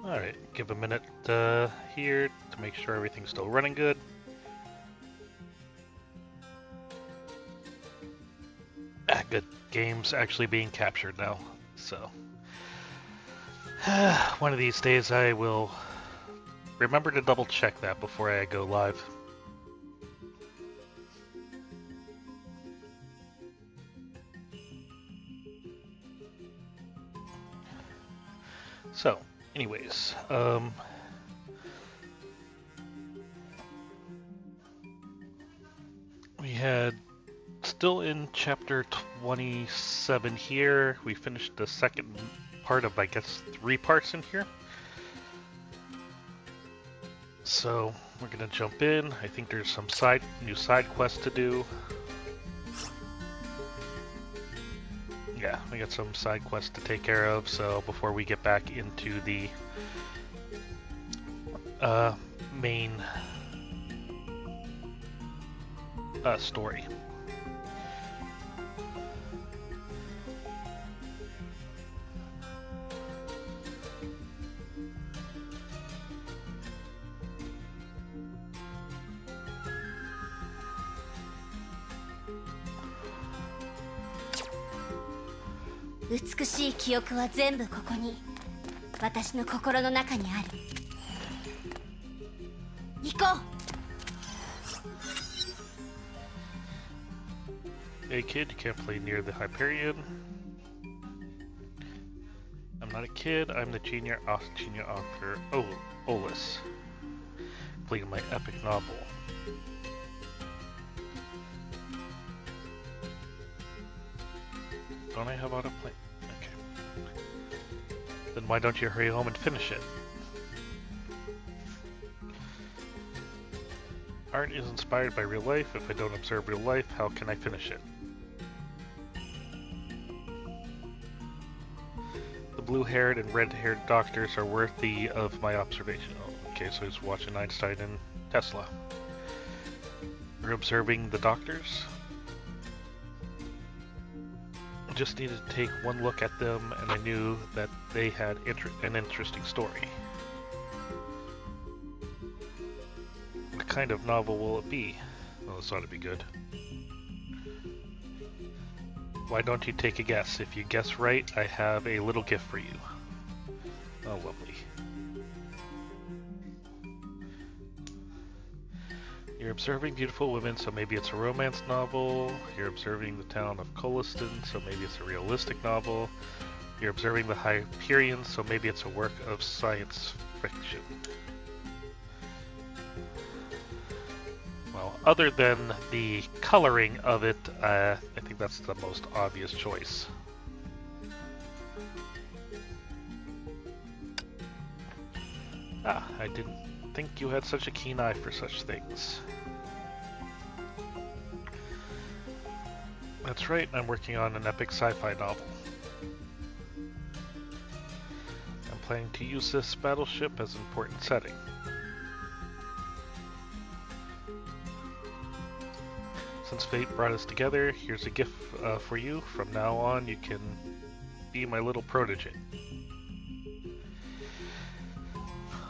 Alright, give a minute here to make sure everything's still running good. Good. Game's actually being captured now, so... one of these days I will remember to double check that before I go live. So, anyways, we had still in chapter 27 here. We finished the second part of, I guess, 3 parts in here. So we're gonna jump in. I think there's some new side quests to do. Yeah, we got some side quests to take care of, so before we get back into the main story.美しい記憶は全部ここに、私の心の中にある。行こう。Hey kid, you can't play near the Hyperion. I'm not a kid, I'm the junior author Olus. Completing my epic novel. Don't I have autoplay? Okay. Then why don't you hurry home and finish it? Art is inspired by real life. If I don't observe real life, how can I finish it? The blue-haired and red-haired doctors are worthy of my observation. Oh, okay, so he's watching Einstein and Tesla. We're observing the doctors. Just needed to take one look at them, and I knew that they had an interesting story. What kind of novel will it be? Well, this ought to be good. Why don't you take a guess? If you guess right, I have a little gift for you. Oh, lovely. You're observing beautiful women, so maybe it's a romance novel. You're observing the town of Coliston, so maybe it's a realistic novel. You're observing the Hyperion, so maybe it's a work of science fiction. Well, other than the coloring of it, I think that's the most obvious choice. Ah, I didn't think you had such a keen eye for such things. That's right, I'm working on an epic sci-fi novel. I'm planning to use this battleship as an important setting. Since fate brought us together, here's a gift for you. From now on, you can be my little protege.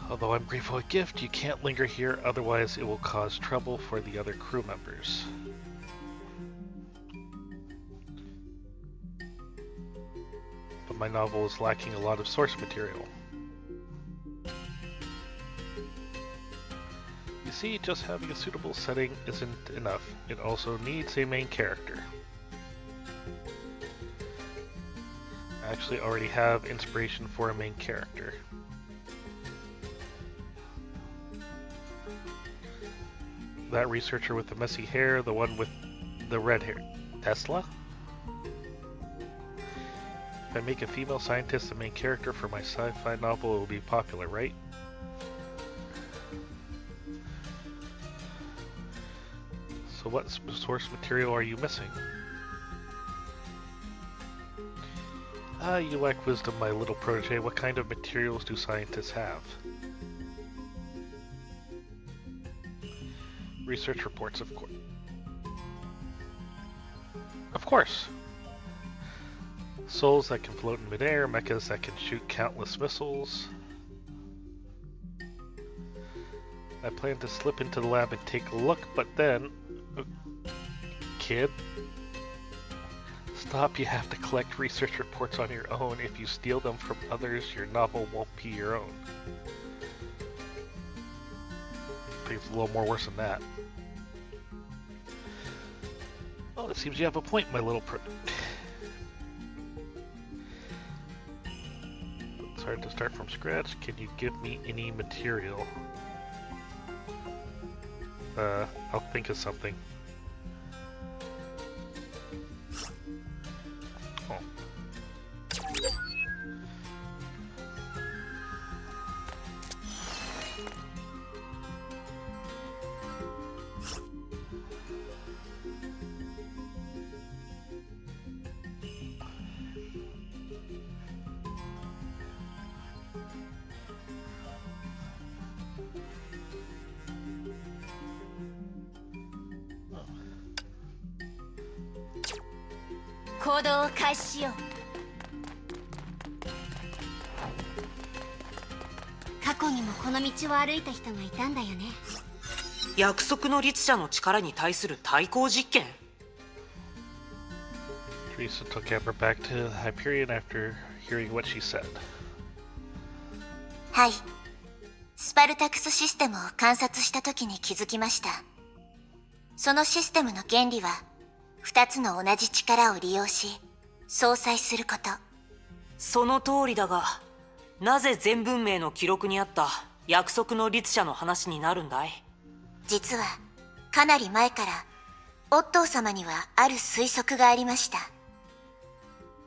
Although I'm grateful for a gift, you can't linger here, otherwise it will cause trouble for the other crew members. But my novel is lacking a lot of source material. You see, just having a suitable setting isn't enough. It also needs a main character. I actually already have inspiration for a main character. That researcher with the messy hair, the one with the red hair. Tesla? If I make a female scientist the main character for my sci-fi novel, it will be popular, right? So what source material are you missing? Ah, you lack wisdom, my little protege. What kind of materials do scientists have? Research reports, of course. Of course! Souls that can float in midair, mechas that can shoot countless missiles. I plan to slip into the lab and take a look, but then... Kid? Stop, you have to collect research reports on your own. If you steal them from others, your novel won't be your own. I think it's a little more worse than that. Oh, it seems you have a point, my little It's hard to start from scratch. Can you give me any material? I'll think of something. Oh.行動を開始しよう。過去にもこの道を歩いた人がいたんだよね。約束の律者の力に対する対抗実験。 Teresa took Amber back to Hyperion after hearing what she said. はい。スパルタクスシステムを観察した時に気づきました。そのシステムの原理は、2つの同じ力を利用し、相殺すること。その通りだが、なぜ全文明の記録にあった約束の律者の話になるんだい？実は、かなり前から、オットー様にはある推測がありました。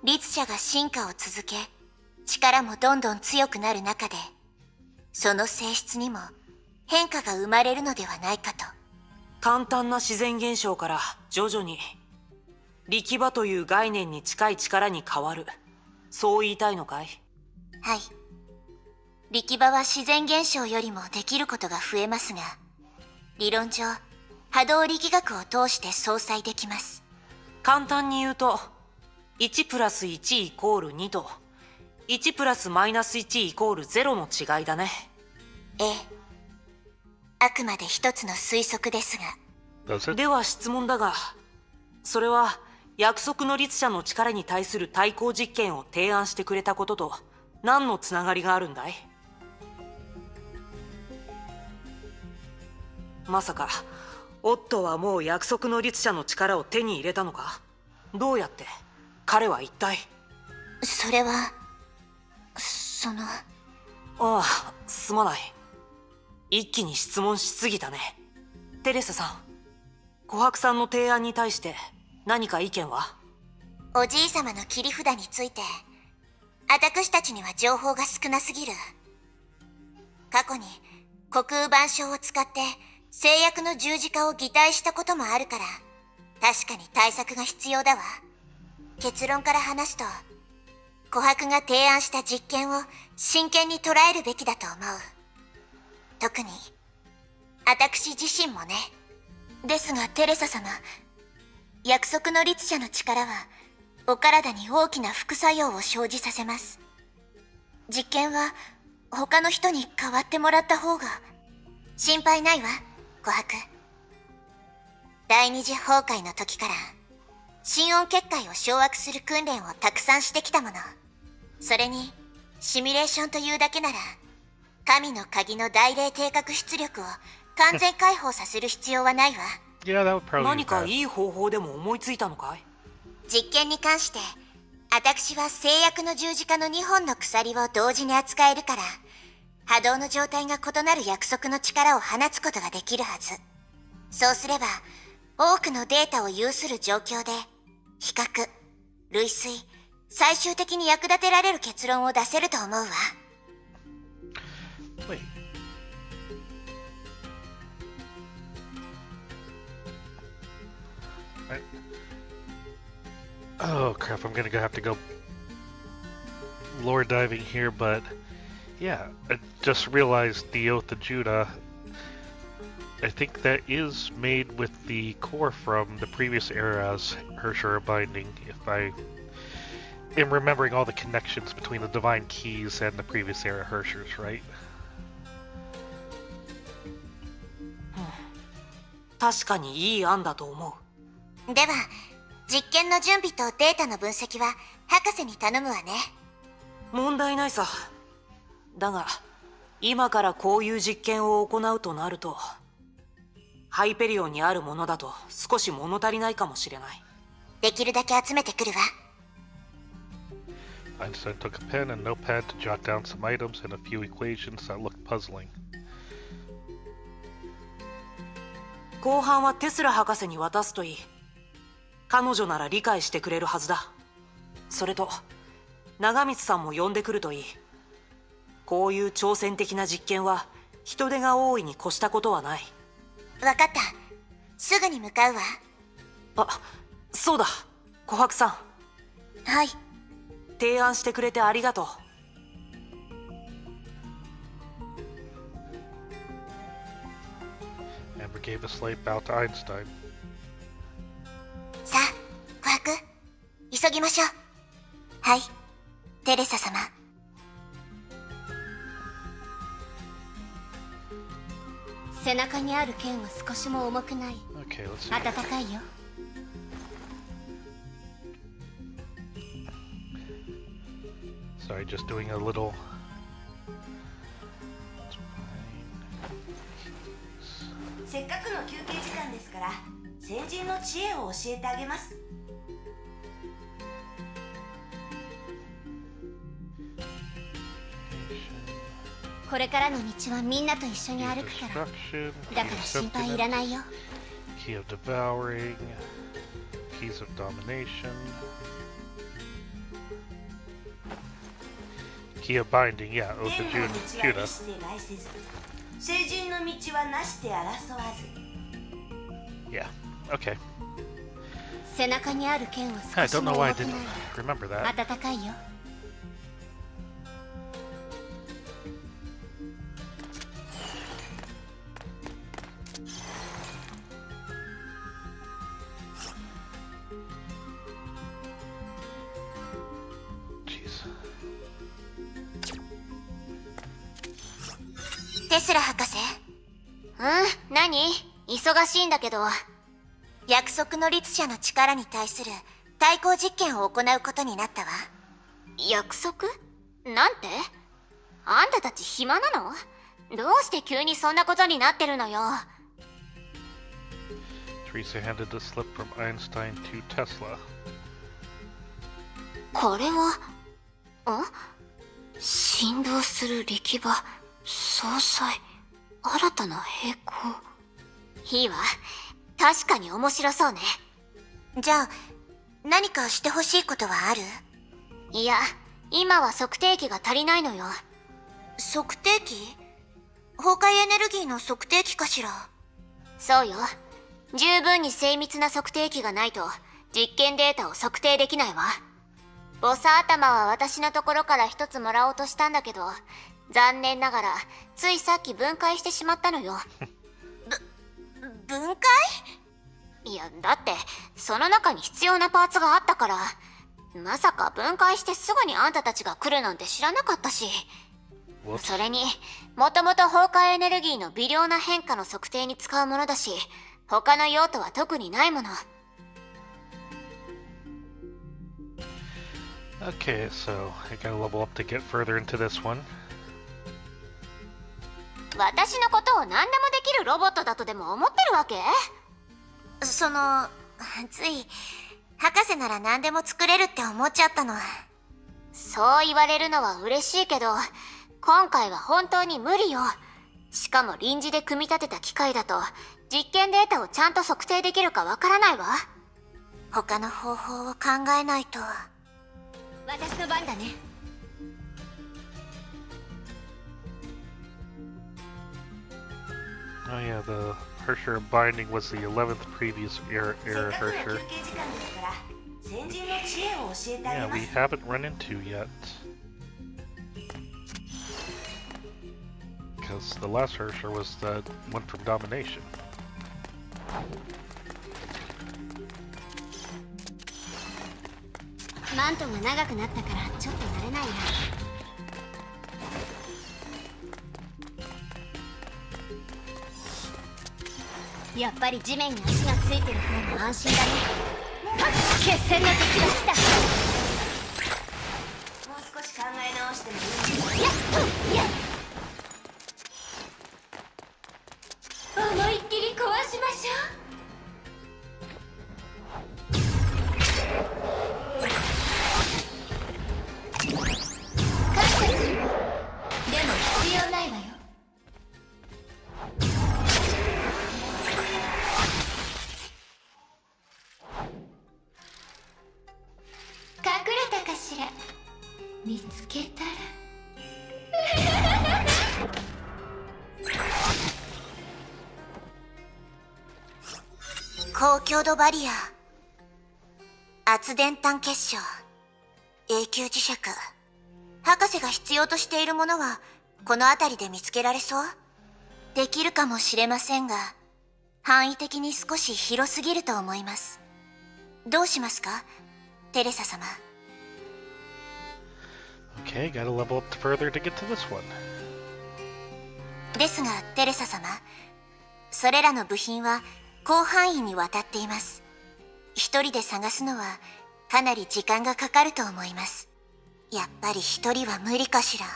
律者が進化を続け、力もどんどん強くなる中で、その性質にも変化が生まれるのではないかと。簡単な自然現象から徐々に力場という概念に近い力に変わる。そう言いたいのかい？はい。力場は自然現象よりもできることが増えますが、理論上、波動力学を通して相殺できます。簡単に言うと、1プラス1イコール2と、1プラスマイナス1イコール0の違いだね。ええ。あくまで一つの推測ですが。では質問だが、それは約束の律者の力に対する対抗実験を提案してくれたことと何のつながりがあるんだい？まさかオットーはもう約束の律者の力を手に入れたのか？どうやって？彼は一体？それはああ、すまない。一気に質問しすぎたね。テレサさん、琥珀さんの提案に対して何か意見は？おじいさまの切り札について、私たちには情報が少なすぎる。過去に虚空板章を使って制約の十字架を擬態したこともあるから、確かに対策が必要だわ。結論から話すと、琥珀が提案した実験を真剣に捉えるべきだと思う。特に、私自身もね。ですがテレサ様、約束の律者の力は、お体に大きな副作用を生じさせます。実験は、他の人に代わってもらった方が、心配ないわ、琥珀。第二次崩壊の時から、心音結界を掌握する訓練をたくさんしてきたもの。それに、シミュレーションというだけなら、神の鍵の大霊定格出力を完全解放させる必要はないわ。何かいい方法でも思いついたのかい？実験に関して、私は制約の十字架の2本の鎖を同時に扱えるから、波動の状態が異なる約束の力を放つことができるはず。そうすれば、多くのデータを有する状況で、比較、類推、最終的に役立てられる結論を出せると思うわ。Wait. Oh crap, I'm gonna have to go lore diving here, but yeah, I just realized the Oath of Judah, I think that is made with the core from the previous era's Hershara binding, if I am remembering all the connections between the Divine Keys and the previous era Hershars, right? 確かにいい案だと思う。では実験の準備とデータの分析は博士に頼むわね。問題ないさ。だが今からこういう実験を行うとなると、ハイペリオンにあるものだと少し物足りないかもしれない。できるだけ集めてくるわ。Einstein took a pen and notepad to jot down some items and a few equations that looked puzzling. 後半はテスラ博士に渡すといい。彼女なら理解してくれるはずだ。それと長光さんも呼んでくるといい。こういう挑戦的な実験は人手が多いに越したことはない。わかった。すぐに向かうわ。あ、そうだ、琥珀さん。はい。提案してくれてありがとう。Amber gave a slight bow to Einstein. さあ、琥珀、急ぎましょう。はい、テレサ様。背中にある剣は少しも重くない。Okay, let's see. 暖かいよ。Sorry, just doing a little. せっかくの休憩時間ですから、先人の知恵を教えてあげます。これからの道はみんなと一緒に歩くから。だから心配いらないよ。Key of devouring, keys of domination, key of binding. Yeah, Oath 天 of の道は決 Judah. して来せず、聖人の道はなして争わず。Yeah. Okay. 背中にある剣は I 少し don't も know why I 重くない。 didn't remember that. 暖かいよ。Jeez. テスラ博士。何？忙しいんだけど。約束の律者の力に対する対抗実験を行うことになったわ。約束？なんて？あんたたち暇なの？どうして急にそんなことになってるのよ。Teresa handed the slip from Einstein to Tesla. これは、振動する力場、総裁、新たな平行。いいわ。確かに面白そうね。じゃあ、何かしてほしいことはある？いや、今は測定器が足りないのよ。測定器？崩壊エネルギーの測定器かしら？そうよ。十分に精密な測定器がないと、実験データを測定できないわ。ボサ頭は私のところから一つもらおうとしたんだけど、残念ながらついさっき分解してしまったのよ。分解？いや、だってその中に必要なパーツがあったから。まさか分解してすぐにあんたたちが来るなんて知らなかったし。それにもともと崩壊エネルギーの微量な変化の測定に使うものだし、他の用途は特にないもの。Okay, so I gotta level up to get further into this one. 私のことを何でもできるロボットだとでも思ってるわけ？つい博士なら何でも作れるって思っちゃったの。そう言われるのは嬉しいけど、今回は本当に無理よ。しかも臨時で組み立てた機械だと実験データをちゃんと測定できるかわからないわ。他の方法を考えないと。私の番だね。Oh yeah, the Hersher binding was the 11th previous era せっかくの Hersher. 休憩時間ですから、先人の知恵を教えてあ Yeah, げま we す。 haven't run into yet. Because the last Hersher was the one from Domination. マントが長くなったからちょっと慣れないな。やっぱり地面に足がついてる方が安心だね。決戦の時が来た。もう少し考え直してもいい？やっ思いっきり壊しましょう。感謝する。でも必要ないわよ。隠れたかしら。見つけたら高強度バリア、圧電単結晶、永久磁石。博士が必要としているものはこの辺りで見つけられそう？できるかもしれませんが、範囲的に少し広すぎると思います。どうしますか、テレサ様。Okay, gotta level up further to get to this one. ですがテレサ様、それらの部品は広範囲にわたっています。一人で探すのはかなり時間がかかると思います。やっぱり一人は無理かしら。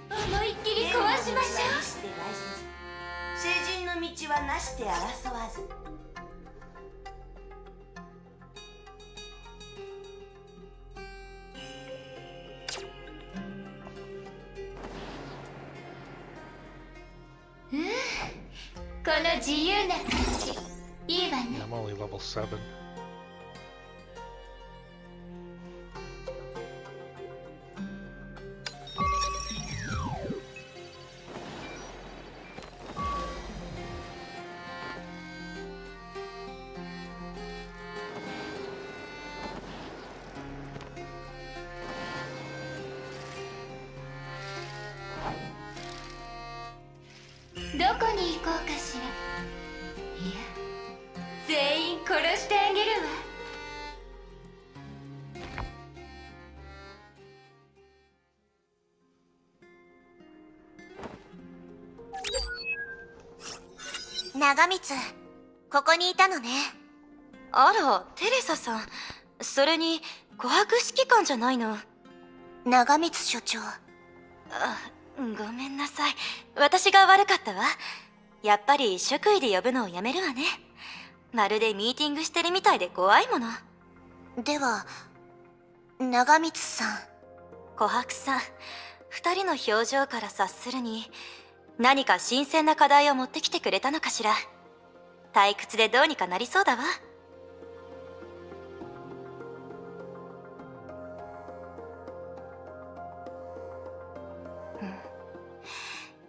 思いっきり壊しましょう。成人の道はなして争わず。この自由な感じ、いいわね。 I'm only level 7. どこに行こうかしら。いや、全員殺してあげるわ。長光、ここにいたのね。あら、テレサさん。それに、琥珀指揮官じゃないの。長光所長。ごめんなさい。私が悪かったわ。やっぱり職位で呼ぶのをやめるわね。まるでミーティングしてるみたいで怖いもの。では、長光さん。琥珀さん、二人の表情から察するに、何か新鮮な課題を持ってきてくれたのかしら。退屈でどうにかなりそうだわ。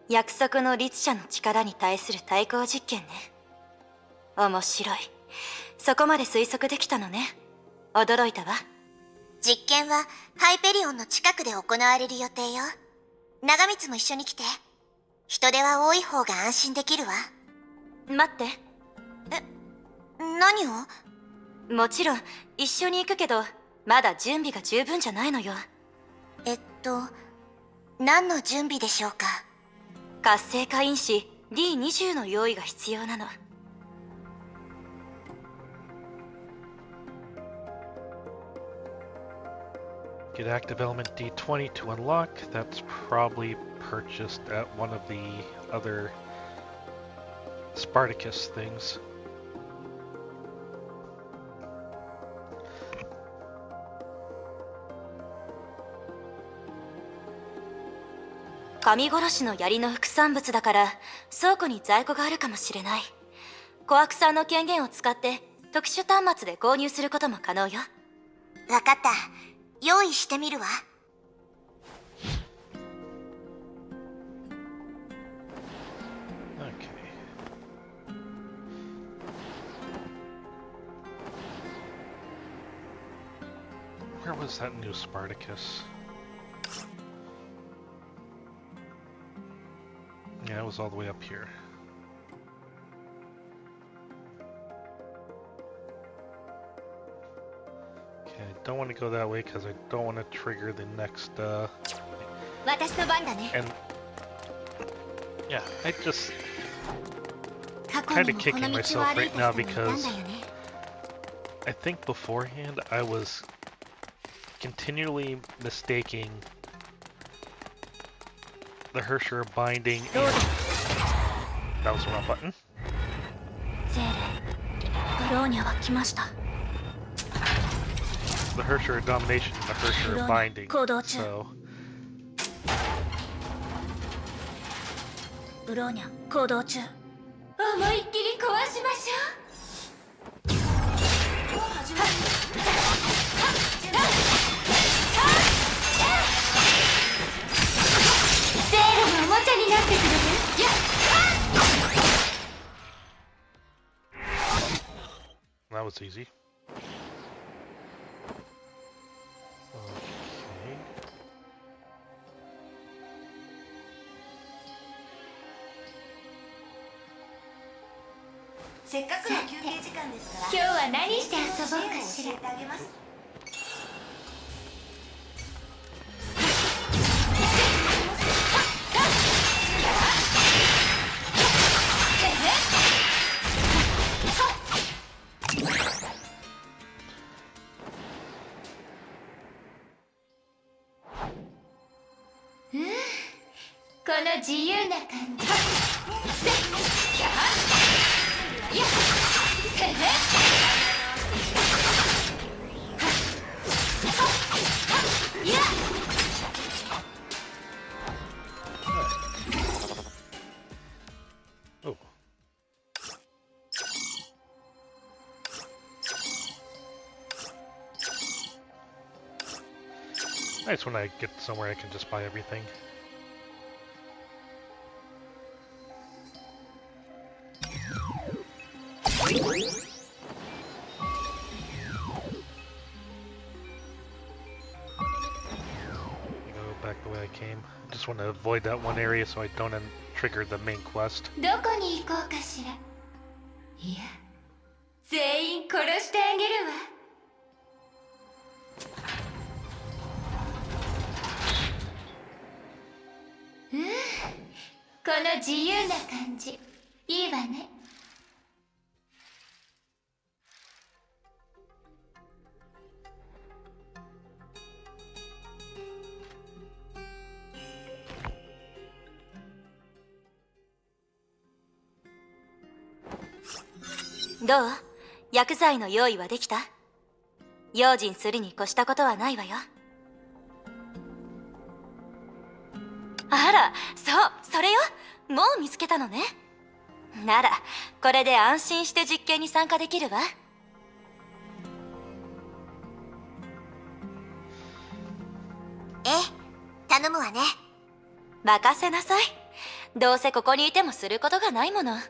約束の律者の力に対する対抗実験ね。面白い。そこまで推測できたのね。驚いたわ。実験はハイペリオンの近くで行われる予定よ。長光も一緒に来て。人手は多い方が安心できるわ。待って。何を？もちろん一緒に行くけど、まだ準備が十分じゃないのよ。何の準備でしょうか？活性化因子 D20 の用意が必要なの。Get active element D20 to unlock. That's probably purchased at one of the other Spartacus things.「神殺しの槍の副産物だから倉庫に在庫があるかもしれない。琥珀さんの権限を使って特殊端末で購入することも可能よ。わかった。用意してみるわ。Okay. Where was that new Spartacus? Yeah, it was all the way up here. Okay, I don't want to go that way because I don't want to trigger the next, 私の番だね。 and yeah, I just kind of kicking myself right now because I think beforehand I was continually mistaking the Hersher binding and... That was the wrong button. ゼーレブローニャは来ました。 The Hersher domination and the Hersher binding. So ブローニャ行動中。思いっきり壊しましょう。ゼーレのおもちゃになってくれる？やっ that was easy. Okay. せっかくの休憩時間ですから今日は何して遊ぼうかしら。教えてあげます。この自由な感じ。Oh. Nice when I get somewhere I can just buy everything. Go back the way I came. Just want to avoid that one area so I don't trigger the main quest. どこに行こうかしら。いや、全員殺してあげるわ。この自由な感じ、いいわね。どう？薬剤の用意はできた？用心するに越したことはないわよ。あら、そう、それよ。もう見つけたのね。なら、これで安心して実験に参加できるわ。ええ、頼むわね。任せなさい。どうせここにいてもすることがないもの。When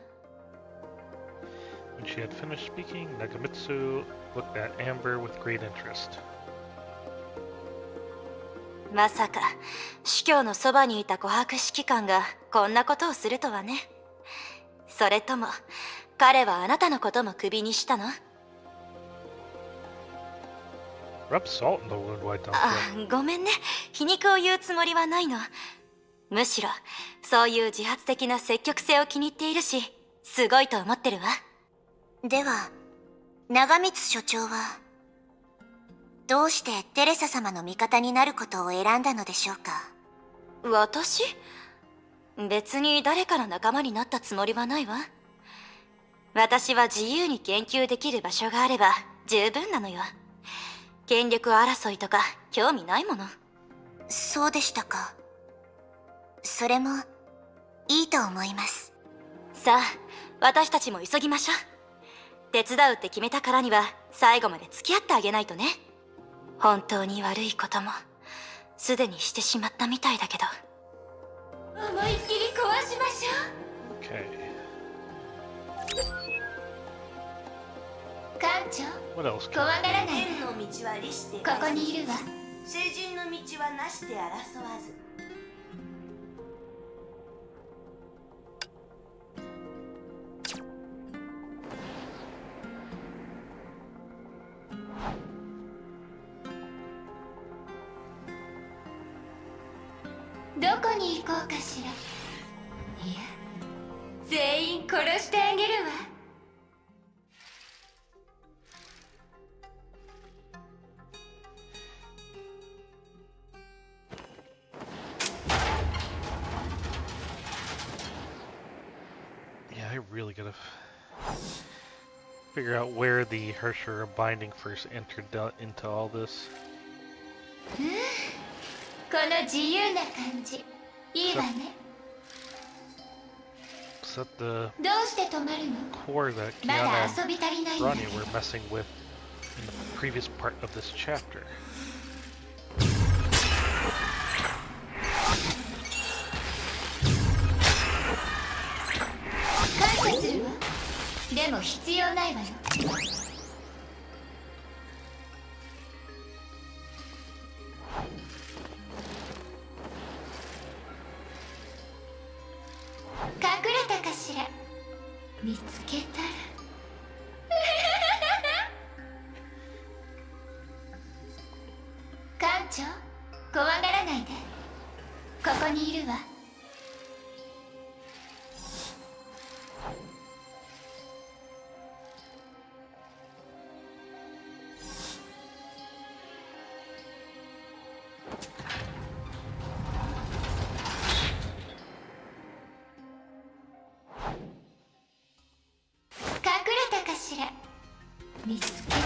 she had finished speaking, Nagamitsu looked at Amber with great interest. まさか司教のそばにいた琥珀指揮官がこんなことをするとはね。それとも彼はあなたのこともクビにしたの？ Rub salt in the wound, why don't あ、 you? ごめんね。皮肉を言うつもりはないの。むしろそういう自発的な積極性を気に入っているし、すごいと思ってるわ。では、長光所長はどうしてテレサ様の味方になることを選んだのでしょうか？私？別に誰かの仲間になったつもりはないわ。私は自由に研究できる場所があれば十分なのよ。権力争いとか興味ないもの。そうでしたか。それもいいと思います。さあ、私たちも急ぎましょう。手伝うって決めたからには最後まで付き合ってあげないとね。本当に悪いこともすでにしてしまったみたいだけど。思いっきり壊しましょう。 Okay. 艦長、 What else 怖 can がらないで。天の道は利してここにいるわ。聖人の道はなして争わず。どこに行こうかしら。いや、全員全員殺してあげるわ。Yeah, I really gotta figure out where the Hersher binding first entered into all this. この自由な感じいいわね。 Is that the どうして止まるの？ core that まだ Kiana 遊び足りない and んだ Ronnie were messing with in the previous part of this chapter? 感謝するわ。でも必要ないわよ。隠れたかしら。見つけたら。館長、怖がらないで。ここにいるわ。隠れたかしら。見つけたら。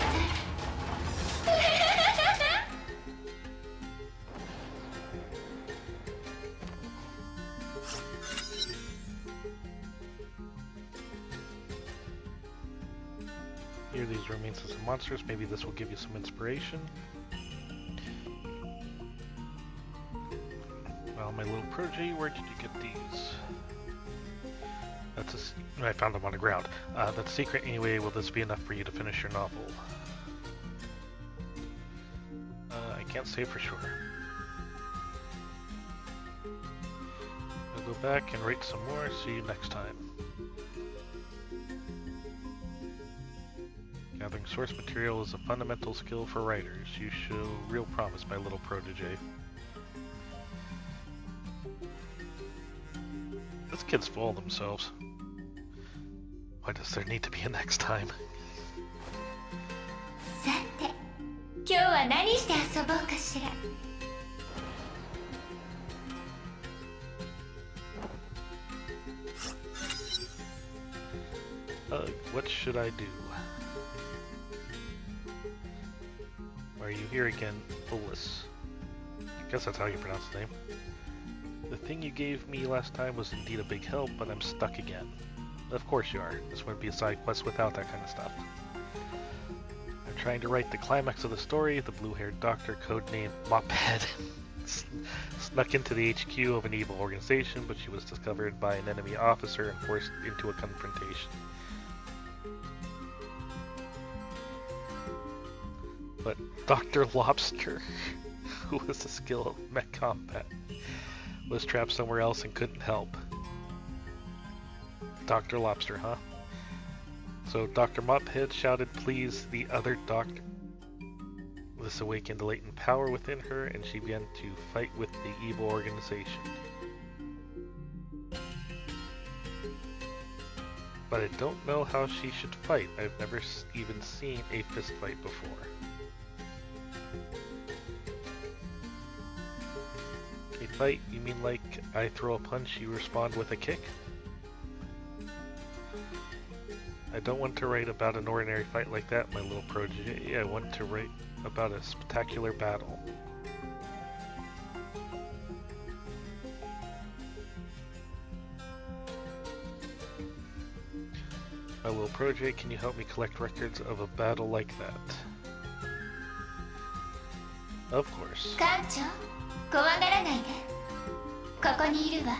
Hear these remains of some monsters. Maybe this will give you some inspiration. Well, my little protege, where did you get these? That's I found them on the ground. That's secret anyway. Will this be enough for you to finish your novel? I can't say for sure. I'll go back and write some more. See you next time. Gathering source material is a fundamental skill for writers. You show real promise, my little protege. These kids fool themselves. Why does there need to be a next time? さて、今日は何して遊ぼうかしら。What should I do? Why are you here again, Bolus? I guess that's how you pronounce the name. The thing you gave me last time was indeed a big help, but I'm stuck again. Of course you are. This wouldn't be a side quest without that kind of stuff. I'm trying to write the climax of the story. The blue-haired doctor, codenamed Mophead, snuck into the HQ of an evil organization, but she was discovered by an enemy officer and forced into a confrontation. But Dr. Lobster, who was a skilled mech combat, was trapped somewhere else and couldn't help. Dr. Lobster, huh? So Dr. Mophead shouted, "Please, the other doctor." This awakened the latent power within her, and she began to fight with the evil organization. But I don't know how she should fight. I've never even seen a fist fight before. A fight? You mean like I throw a punch, you respond with a kick? I don't want to write about an ordinary fight like that, my little protege. I want to write about a spectacular battle. My little protege, can you help me collect records of a battle like that? Of course. 館長、怖がらないで。ここにいるわ。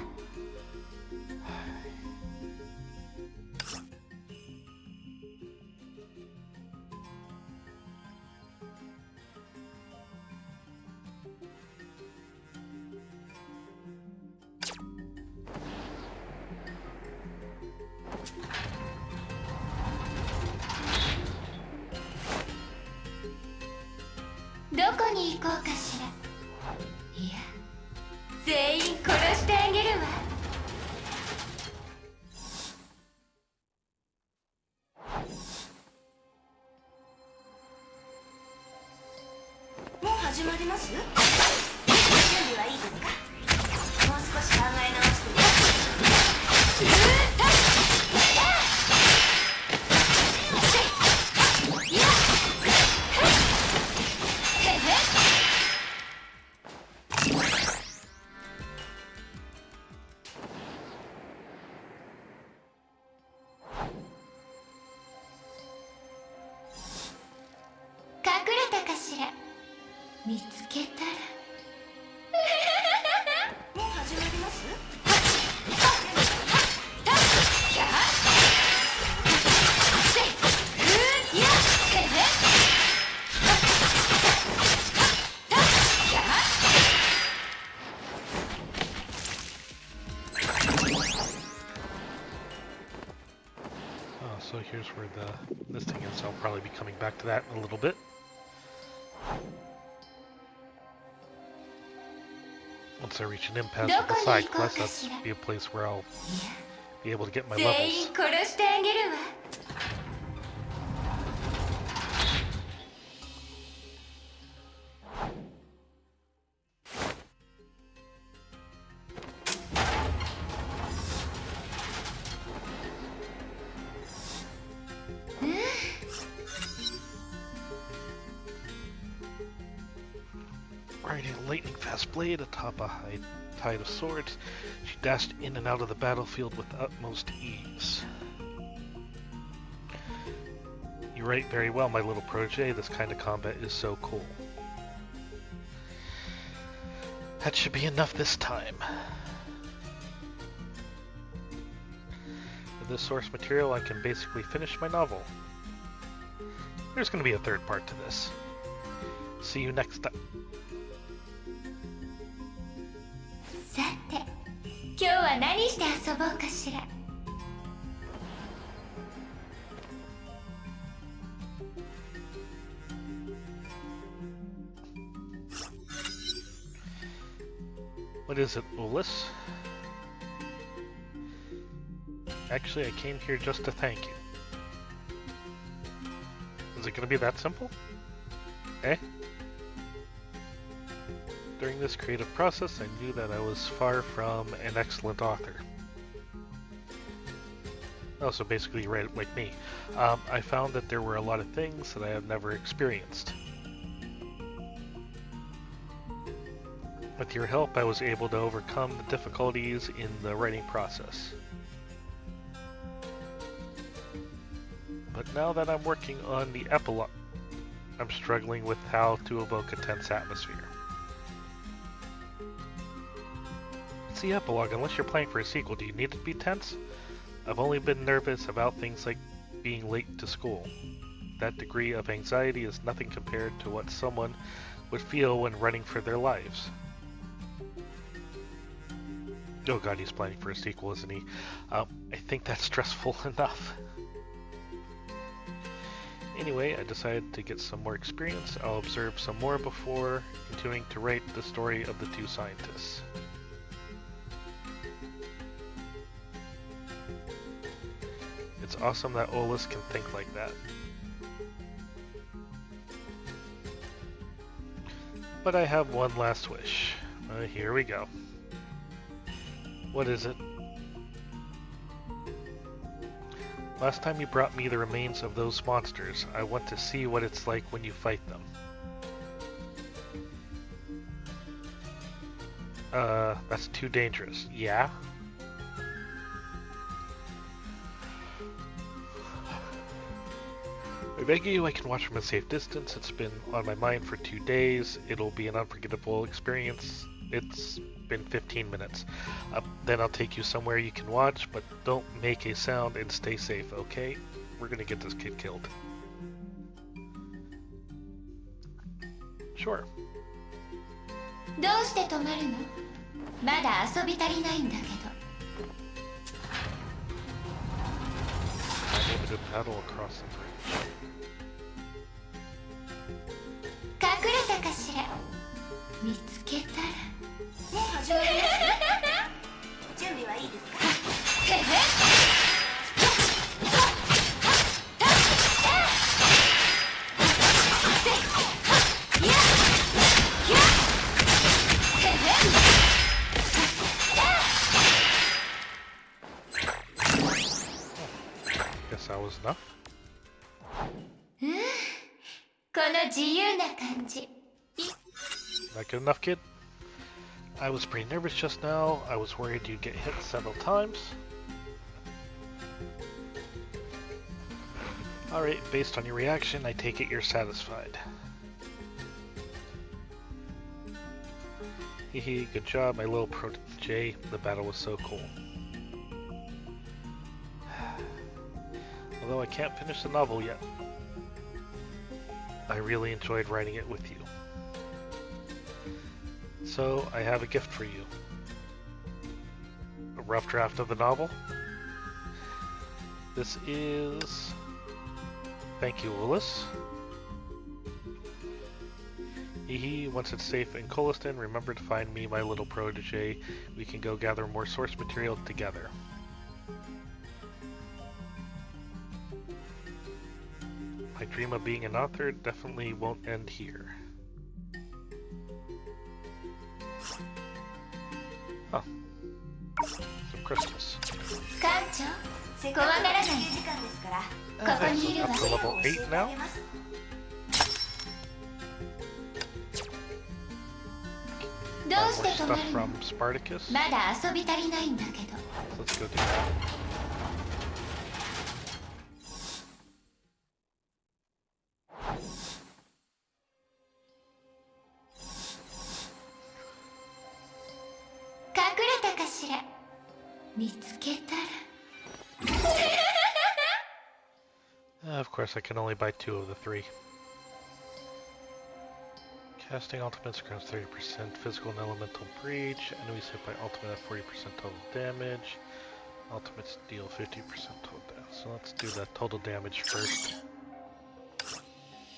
どこに行こうかしら。いや、全員殺してあげるわ。ます？準備はいいですか？もう少し考え直してみます。隠れたかしら。見つけたらもう始まります？So here's where this thing is. I'll probably be coming back to that in a little bit. Once I reach an impasse with the side quest, that'll be a place where I'll be able to get my 全員 levels. 殺してあげるわ。Riding a lightning-fast blade atop a high tide of swords, she dashed in and out of the battlefield with the utmost ease. You write very well, my little protege. This kind of combat is so cool. That should be enough this time. With this source material, I can basically finish my novel. There's going to be a third part to this. See you next time. さて、今日は何して遊ぼうかしら。What is it, Ulyss? Actually, I came here just to thank you. Is it gonna be that simple? Eh? During this creative process, I knew that I was far from an excellent author. Oh, so basically you write it like me. I found that there were a lot of things that I have never experienced. With your help, I was able to overcome the difficulties in the writing process. But now that I'm working on the epilogue, I'm struggling with how to evoke a tense atmosphere. It's the epilogue. Unless you're playing for a sequel, do you need to be tense? I've only been nervous about things like being late to school. That degree of anxiety is nothing compared to what someone would feel when running for their lives. Oh god, he's planning for a sequel, isn't he? I think that's stressful enough. Anyway, I decided to get some more experience. I'll observe some more before continuing to write the story of the two scientists. It's awesome that Ulyss can think like that. But I have one last wish. Here we go. What is it? Last time you brought me the remains of those monsters. I want to see what it's like when you fight them. That's too dangerous. Yeah? I beg you, I can watch from a safe distance. It's been on my mind for 2 days. It'll be an unforgettable experience. It's been 15 minutes. Then I'll take you somewhere you can watch, but don't make a sound and stay safe, okay? We're gonna get this kid killed. Sure. どうして止まるの？まだ遊び足りないんだけど。Unlimited battle across the bridge. 隠れたかしら。見つけたら。もう始まります？準備はいいですか？やっ Guess that was enough. この自由な感じ Not good enough, kid? I was pretty nervous just now. I was worried you'd get hit several times. Alright, based on your reaction, I take it you're satisfied. Hehe, good job, my little protege. The battle was so cool. Although I can't finish the novel yet. I really enjoyed writing it with you. So, I have a gift for you. A rough draft of the novel. This is... Thank you, Willis. Hehe, once it's safe in Coliston, remember to find me, my little protege. We can go gather more source material together. My dream of being an author definitely won't end here. Huh. Some crystals. 艦長怖がらないでここにいるわ Up to level 8 now?どうして More 止ま stuff るの from Spartacus. まだ遊び足りないんだけど So let's go do that. Of course, I can only buy 2 of the 3. Casting ultimates grants 30% physical and elemental breach. Enemies hit by ultimate at 40% total damage. Ultimates deal 50% total damage. So let's do the total damage first.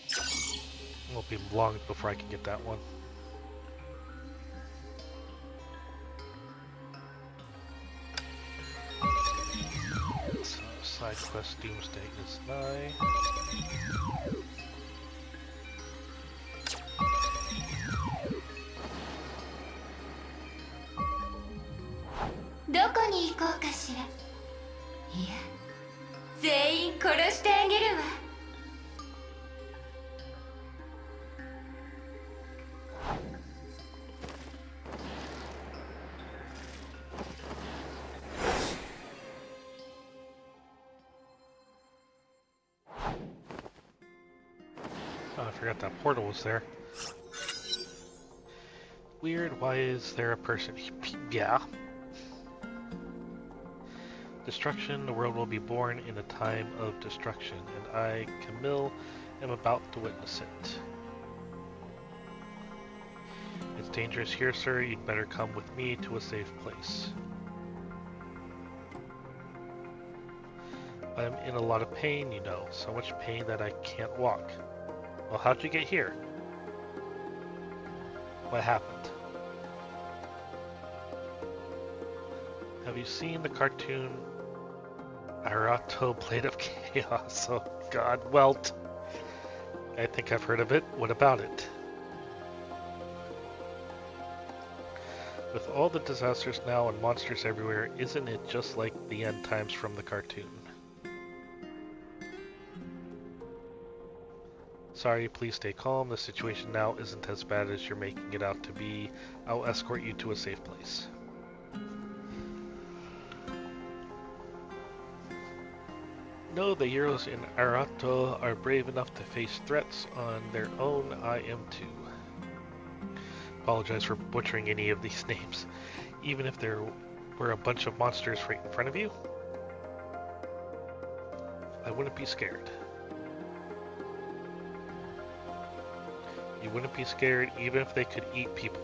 It won't be long before I can get that one. So side quest Doomsday is nigh. どこに行こうかしら。いや、全員殺してあげるわ。Oh, I forgot that portal was there. Weird, why is there a person? Yeah. Destruction, the world will be born in a time of destruction, and I, Camille, am about to witness it. It's dangerous here, sir. You'd better come with me to a safe place. I'm in a lot of pain, you know. So much pain that I can't walk. Well, how'd you get here? What happened? Have you seen the cartoon Arato Blade of Chaos? Oh god, Welt. I think I've heard of it. What about it? With all the disasters now and monsters everywhere, isn't it just like the end times from the cartoon? Sorry, please stay calm. The situation now isn't as bad as you're making it out to be. I'll escort you to a safe place. No, the heroes in Arato are brave enough to face threats on their own. I am too. Apologize for butchering any of these names. Even if there were a bunch of monsters right in front of you, I wouldn't be scared. You wouldn't be scared even if they could eat people.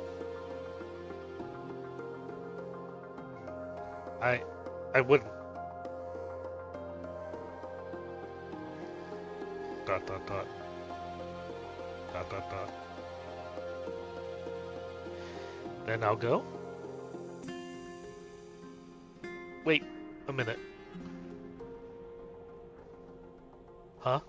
I wouldn't. Dot dot dot. Dot dot dot. Then I'll go. Wait a minute. Huh?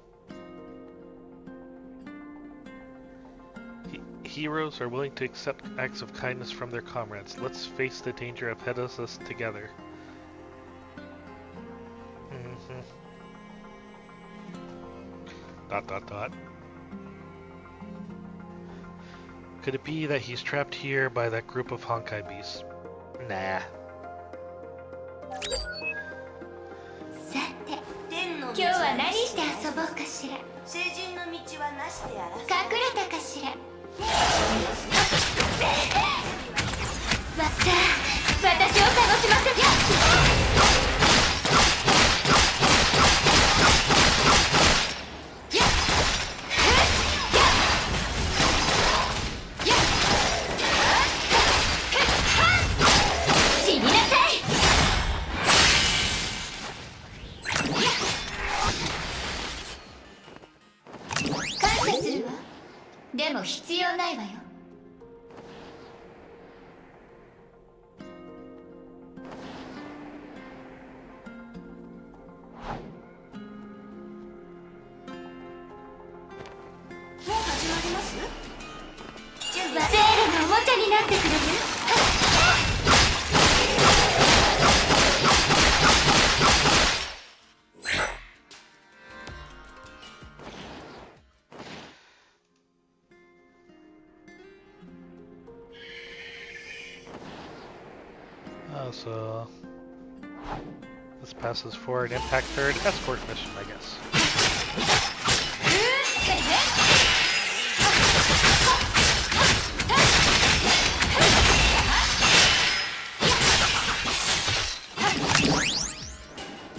Heroes are willing to accept acts of kindness from their comrades. Let's face the danger ahead of us together. Dot dot dot. Could it be that he's trapped here by that group of Honkai beasts? Nah. さて天の道今日は何して遊ぼうかしら。成人の道はなしであらせ隠れたかしら。さあ私を楽しませて。死になさい。感謝するわ。でも必要ないわよ。もう始まります準備ゼーレのおもちゃになってくれる？So this passes for an impact third escort mission, I guess.「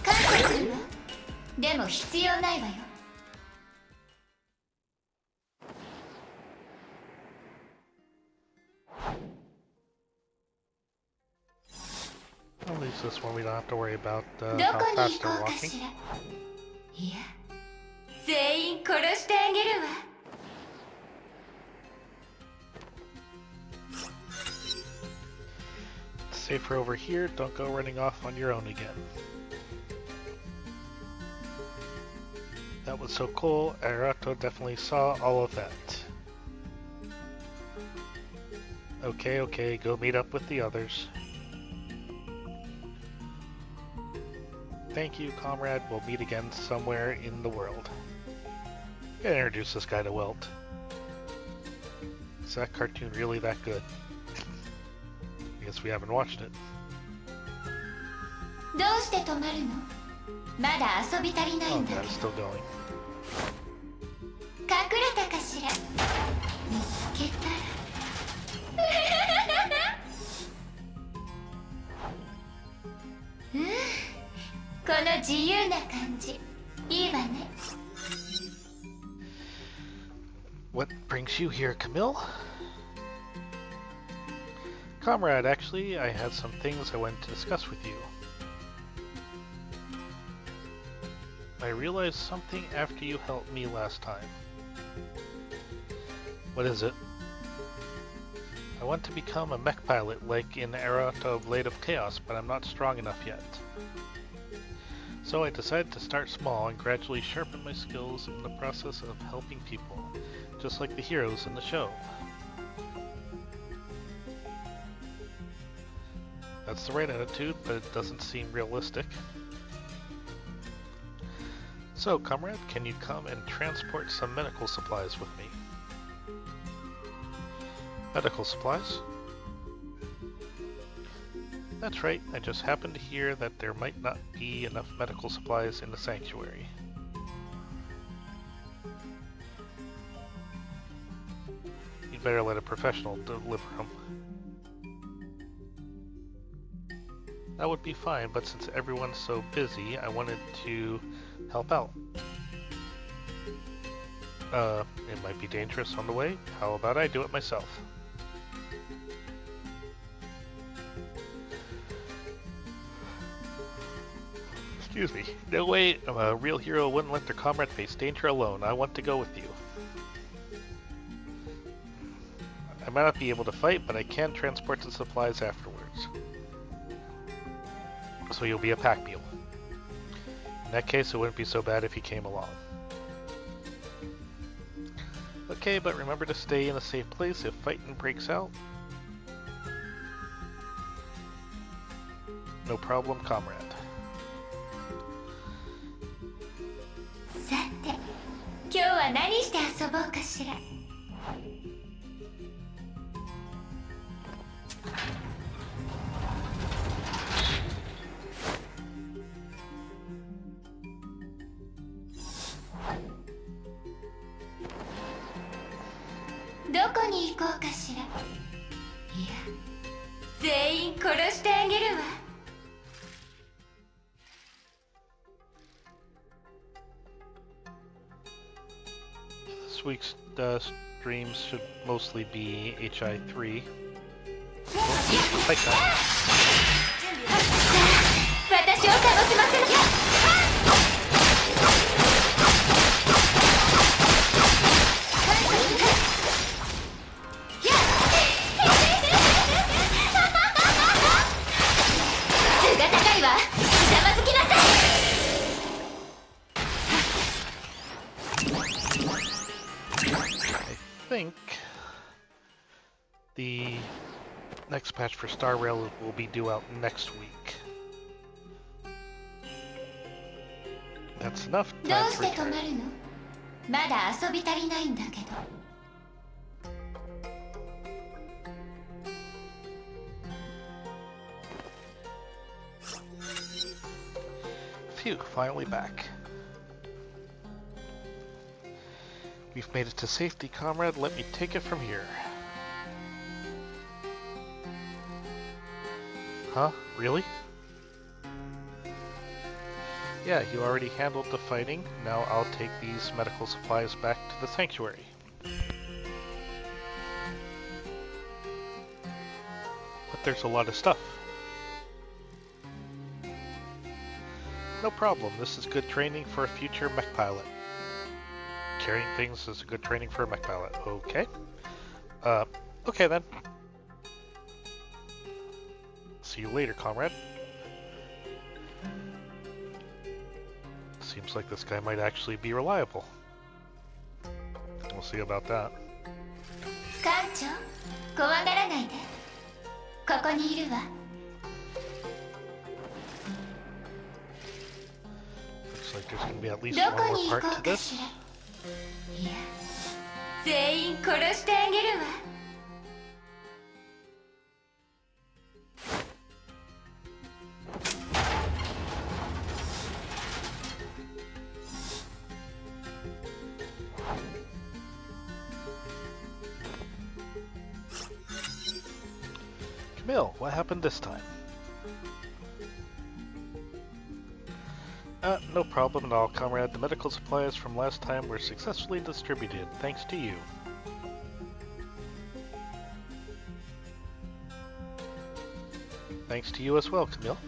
感謝するわ。でも必要ないわよ。At least this one we don't have to worry about ど how こに fast 行こ they're うか walking. しら。いや全員殺してあげるわ。 Safer over here, don't go running off on your own again. That was so cool, Arato definitely saw all of that. Okay, go meet up with the others. Thank you, comrade, we'll meet again somewhere in the world. Gotta introduce this guy to Welt. Is that cartoon really that good? I guess we haven't watched it. どうして止まるの？まだ遊び足りない Oh, んだ God, け it's ど。 still going. 隠れたかしら。見つけたら。うん、この自由な感じいいわね。 What brings you here, Camille? Comrade, actually, I had some things I wanted to discuss with you. I realized something after you helped me last time. What is it? I want to become a mech pilot like in Era to Blade of Chaos, but I'm not strong enough yet. So I decided to start small and gradually sharpen my skills in the process of helping people, just like the heroes in the show. That's the right attitude, but it doesn't seem realistic. So, comrade, can you come and transport some medical supplies with me? Medical supplies? That's right, I just happened to hear that there might not be enough medical supplies in the sanctuary. You'd better let a professional deliver them. That would be fine, but since everyone's so busy, I wanted to help out. It might be dangerous on the way. How about I do it myself? Excuse me. No way a real hero wouldn't let their comrade face danger alone. I want to go with you. I might not be able to fight, but I can transport the supplies afterwards. So you'll be a pack mule. In that case, it wouldn't be so bad if you came along. Okay, but remember to stay in a safe place if fighting breaks out. No problem, comrade. さて今日はは何して遊ぼうかしら。どこに行こうかしら。いや、全員殺してあげるわ。This week's streams should mostly be HI3. Like that. 私を楽しませなきゃ。図が高いわ。ひざまずきなさい。I think the next patch for Star Rail will be due out next week. That's enough ど time う to して止 return. まるの？まだ遊び足りないんだけど。Phew, finally back. We've made it to safety, comrade. Let me take it from here. Huh? Really? Yeah, you already handled the fighting. Now I'll take these medical supplies back to the sanctuary. But there's a lot of stuff. No problem. This is good training for a future mech pilot. Carrying things is good training for a mech pilot. Okay. Okay then. See you later, comrade. Seems like this guy might actually be reliable. We'll see about that. 艦長、怖がらないで。ここにいるわ。Looks like there's gonna be at least ど one こ more に行 part こ to うか this. しら。いや、全員殺してあげるわ。Camille, what happened this time? No problem at all, comrade. The medical supplies from last time were successfully distributed, thanks to you. Thanks to you as well, Camille.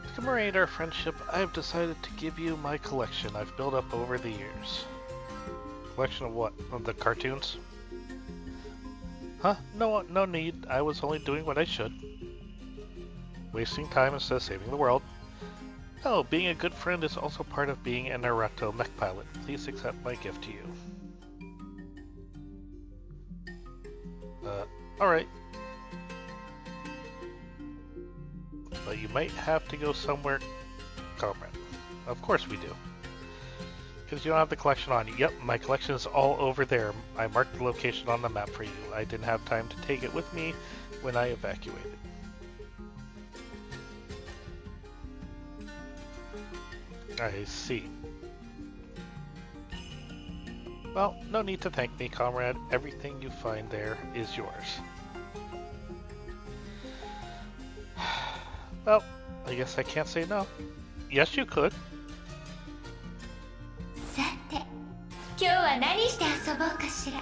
To commemorate our friendship, I've decided to give you my collection I've built up over the years. Collection of what? Of the cartoons? Huh? No need. I was only doing what I should. Wasting time instead of saving the world. Oh, being a good friend is also part of being a Naruto mech pilot. Please accept my gift to you. Alright. But you might have to go somewhere, comrade. Of course we do. Because you don't have the collection on you. Yep, my collection is all over there. I marked the location on the map for you. I didn't have time to take it with me when I evacuated. I see. Well, no need to thank me, comrade. Everything you find there is yours. Well, I guess I can't say no. Yes, you could. さて、今日は何して遊ぼうかしら。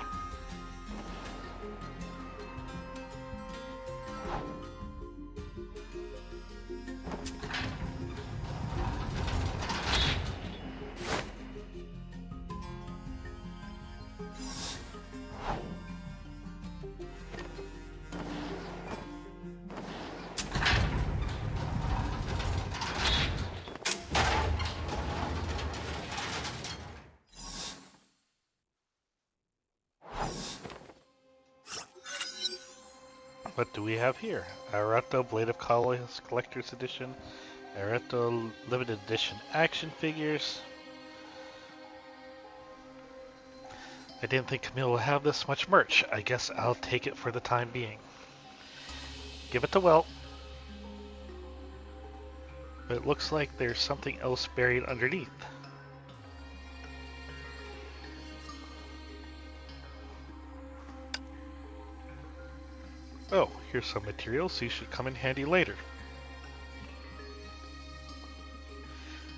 What do we have here? Naruto Blade of Colossus Collector's Edition Naruto limited edition action figures. I didn't think Camille would have this much merch. I guess I'll take it for the time being. Give it to Welt. But it looks like there's something else buried underneath. Oh, here's some materials. These should come in handy later.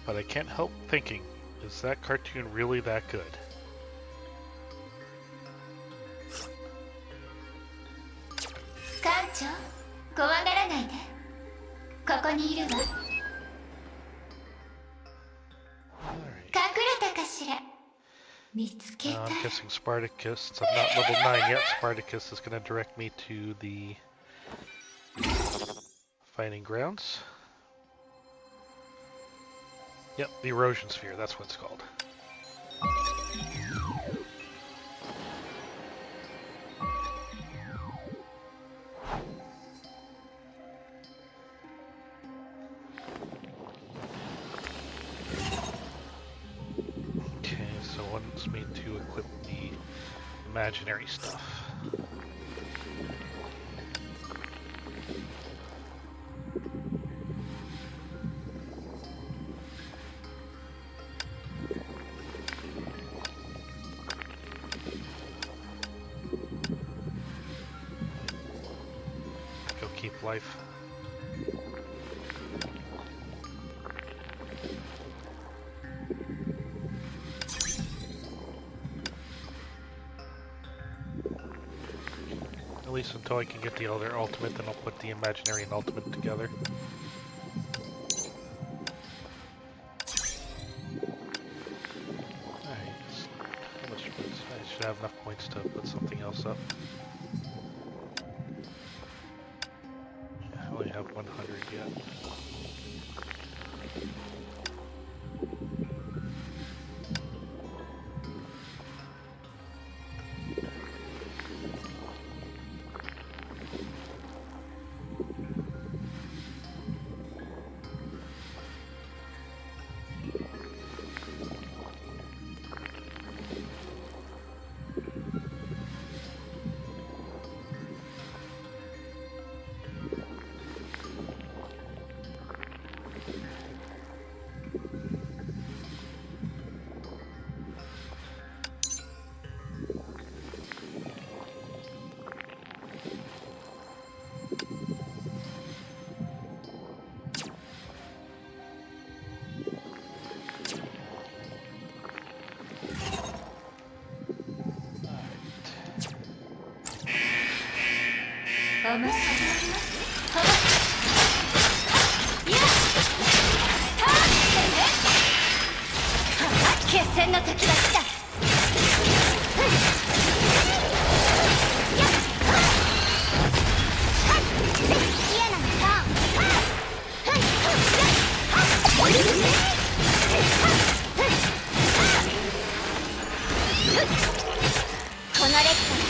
But I can't help thinking, is that cartoon really that good? Kancho, 怖がらないで。ここにいるわ。隠 Alright. れたかしら。見つけた。 I'm guessing Spartacus. I'm not level 9 yet. Spartacus is going to direct me to the fighting grounds. Yep, the erosion sphere. That's what it's called. Okay, so it wants me to equip the imaginary stuff. Go keep life. At least until I can get the other ultimate, then I'll put the imaginary and ultimate together. Alright, how much points? I should have enough points to put something else up. I only have 100 yet. Alright. 面白い。決戦の時が来た。嫌なのか。この列から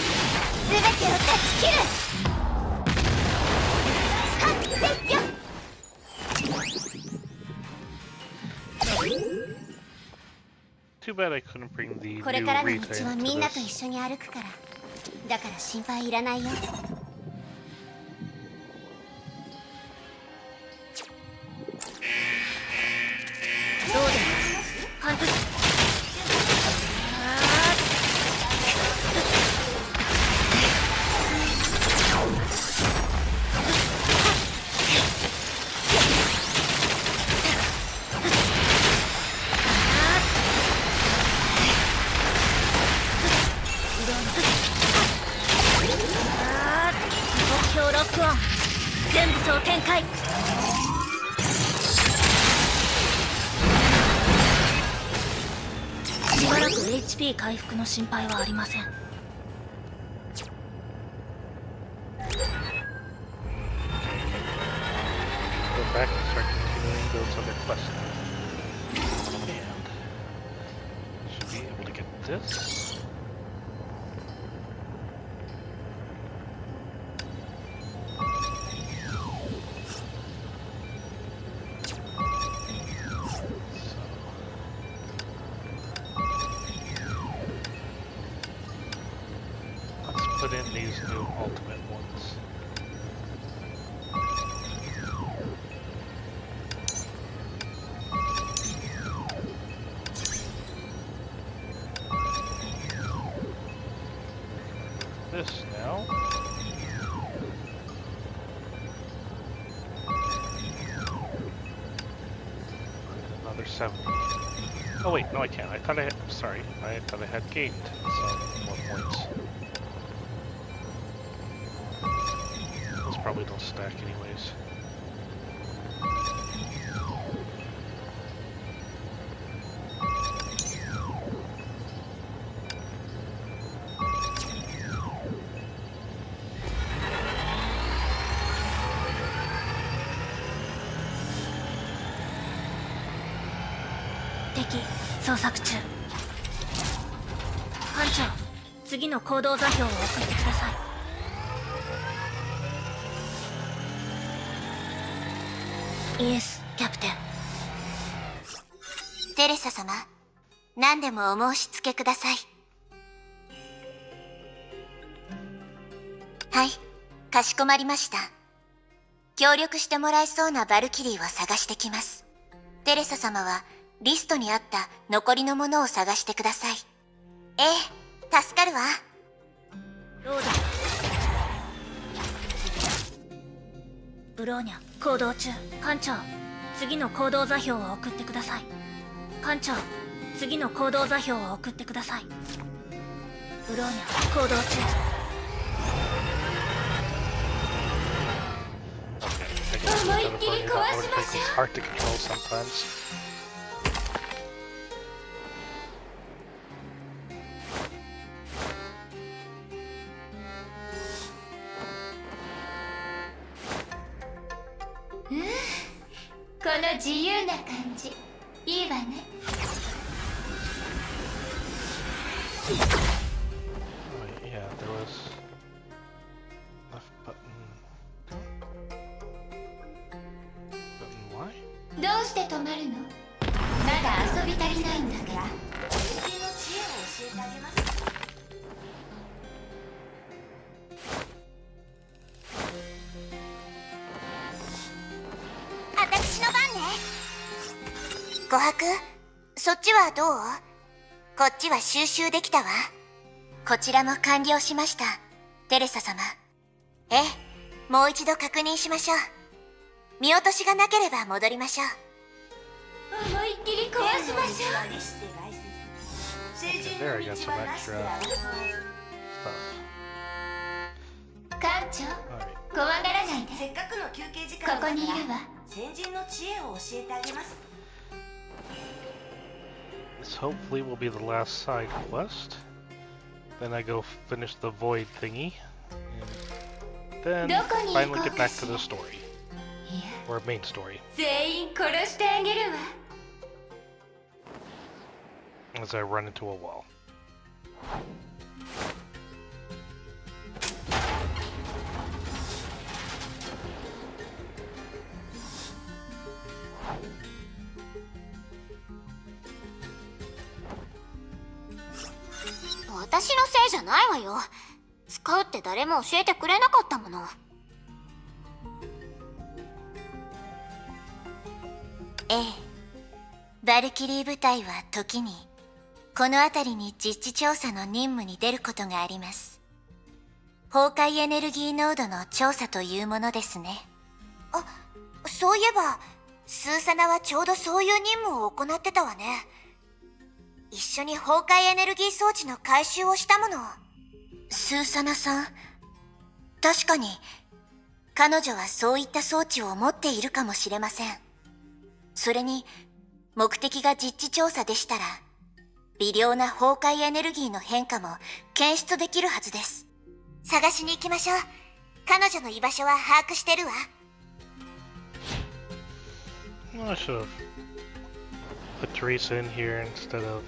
全てを断ち切る。 Too bad I couldn't bring the これ new からの Rita 道は into みんなと this. 一緒に歩くからだから心配いらないよどうでも半年目標ロックオン全部総展開しばらく HP 回復の心配はありません Go back and start continuing those other quests. And should be able to get this. put in these new ultimate ones. This now. Another 70. Oh wait, no I can't. I thought I had, sorry, I thought I had gained some more points. Those probably don't stack anyways.敵捜索中。班長、次の行動座標を送ってください。イエス、キャプテン。テレサ様、何でもお申し付けください。はい、かしこまりました。協力してもらえそうなバルキリーを探してきます。テレサ様はリストにあった残りのものを探してください。ええ、助かるわ。ロード。ブローニャ、行動中。艦長、次の行動座標を送ってください。艦長、次の行動座標を送ってください。ブローニャ、行動中。思いっきり壊しましょう。Hard to control sometimes. Hmm. この自由な感じ、いいわね。Oh, yeah, there was left button. Button Y? どうして止まるの？まだ遊び足りないんだから。先生の知恵を教えてあげます。私の番ね。琥珀、そっちはどう？こっちは収集できたわ。こちらも完了しました、テレサ様。ええ、もう一度確認しましょう。見落としがなければ戻りましょう。思いっきり壊しましょう。There, I got some extra stuff. 艦長、 Alright. 怖がらないで。せっかくの休憩時間ここにいるわ。先人の知恵を教えてあげます。 This hopefully will be the last side quest. Then I go finish the void thingy. And then finally get back to the story. いや、 Or main story. 全員殺してあげるわ。As I run into a wall. 私のせいじゃないわよ。使うって誰も教えてくれなかったもの。ええ、バルキリー部隊は時にこの辺りに実地調査の任務に出ることがあります。崩壊エネルギー濃度の調査というものですね。あ、そういえばスーサナはちょうどそういう任務を行ってたわね。一緒に崩壊エネルギー装置の回収をしたもの。スーサナさん、確かに彼女はそういった装置を持っているかもしれません。それに目的が実地調査でしたら微量な崩壊エネルギーの変化も検出できるはずです。探しに行きましょう。彼女の居場所は把握してるわ。Well, I should have put Teresa in here instead of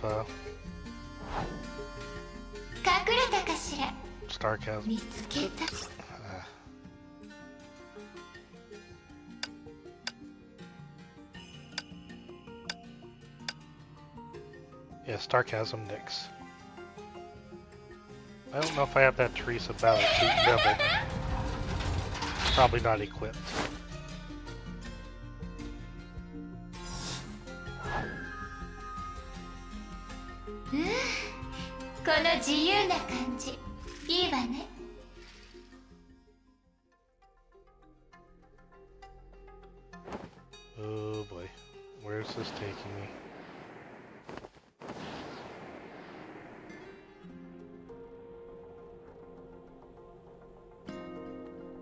隠れたかしら。 Starcast. 見つけた。Yeah, Starchasm Nix. I don't know if I have that Teresa Battle Suit Devil. Probably not equipped. この自由な感じいいわね。 Oh boy, where's this taking me?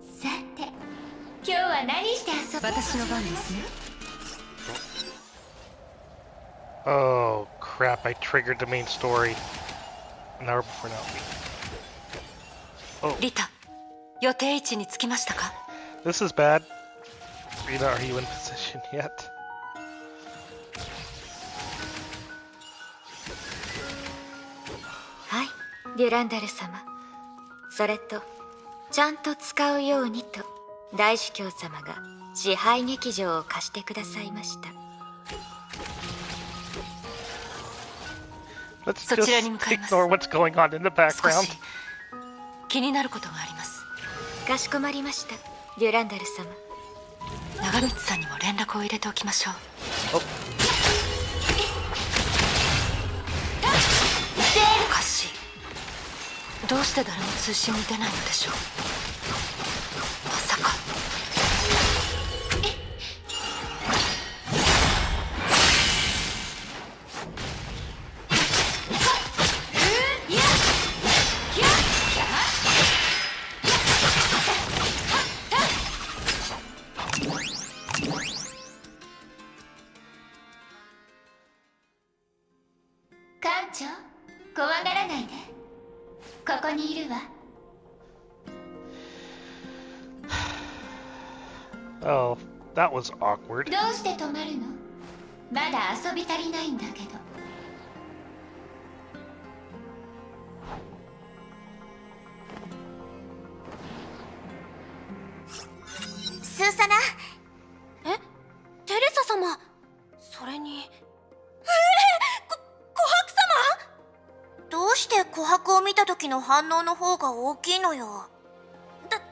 さて今日は何して遊ぶ？私の番ですね。 Oh crap, I triggered the main story. An hour before now. Oh, リタ、予定位置に着きましたか？ this is bad. Rita, are you in position yet? はい、デュランダル様。それとちゃんと使うようにと大主教様が支配劇場を貸してくださいました。 Let's そちら just に向かいます。 ignore what's going on in the 少 background. し気になることがあります。かしこまりました、デュランダル様。長光さんにも連絡を入れておきましょう。 Oh, おかしい。どうして誰も通信に出ないのでしょう。まさか。 館長怖がらないで。ここにいるわ。 oh, that was awkward. どうして止まるの？まだ遊び足りないんだけど。 スーサナ、え、テレサ様。それにどうして琥珀を見た時の反応の方が大きいのよ。だって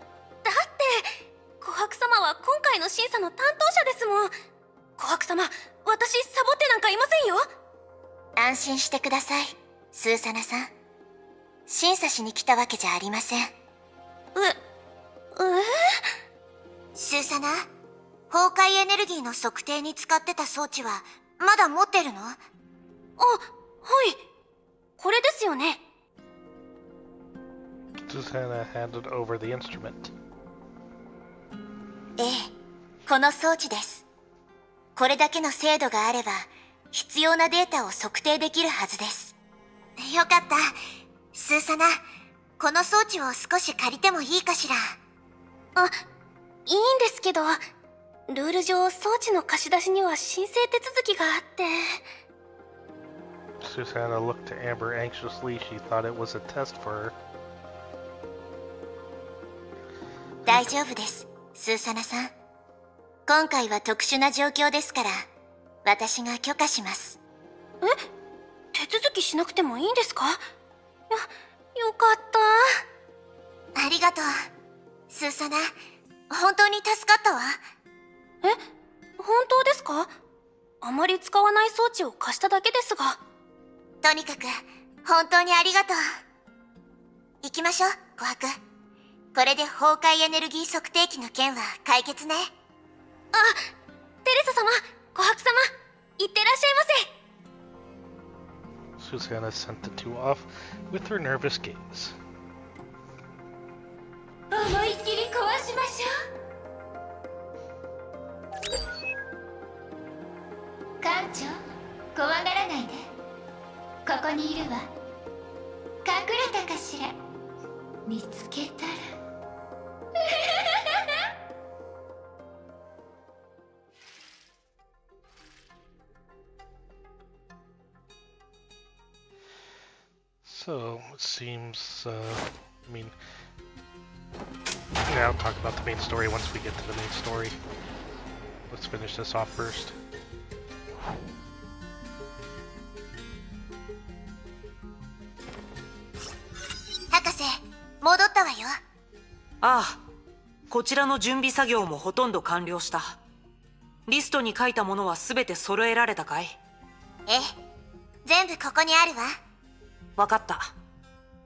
琥珀様は今回の審査の担当者ですもん。琥珀様、私サボってなんかいませんよ。安心してください、スーサナさん。審査しに来たわけじゃありません。スーサナ、崩壊エネルギーの測定に使ってた装置はまだ持ってるの？あ、はい。これですよね。 Susanna handed over the instrument. ええ、この装置です。これだけの精度があれば必要なデータを測定できるはずです。よかった。スーサナ、この装置を少し借りてもいいかしら？あ、いいんですけど、ルール上装置の貸し出しには申請手続きがあって。 Susanna looked to Amber anxiously. She thought it was a test for her. 大丈夫です、スーサナさん。今回は特殊な状況ですから、私が許可します。え、手続きしなくてもいいんですか？よかった。ありがとう、スーサナ。本当に助かったわ。え、本当ですか？あまり使わない装置を貸しただけですが。とにかく本当にありがとう。行きましょう、琥珀。これで崩壊エネルギー測定器の件は解決ね。あ、テレサ様、琥珀様、いってらっしゃいませ。 Susanna sent the two off with her nervous gaze. 思いっきり壊しましょう。館長怖がらないで。ここにいるわ。隠れたかしら？見つけたら。So it seems, I mean, yeah, I'll talk about the main story once we get to the main story. Let's finish this off first. 博ああ、こちらの準備作業もほとんど完了した。リストに書いたものは全て揃えられたかい？ええ、全部ここにあるわ。わかった。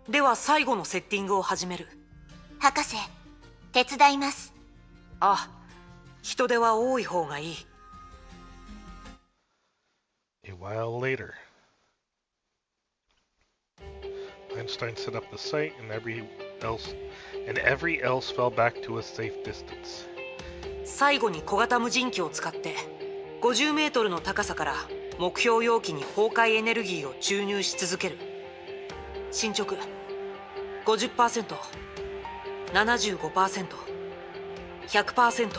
では最後のセッティングを始める。博士、手伝います。ああ、人手は多い方がいい。A while later. Einstein set up the site and every else fell back to a safe distance. 最後に小型無人機を使って50メートルの高さから目標容器に崩壊エネルギーを注入し続ける。進捗 50%、75%、100%、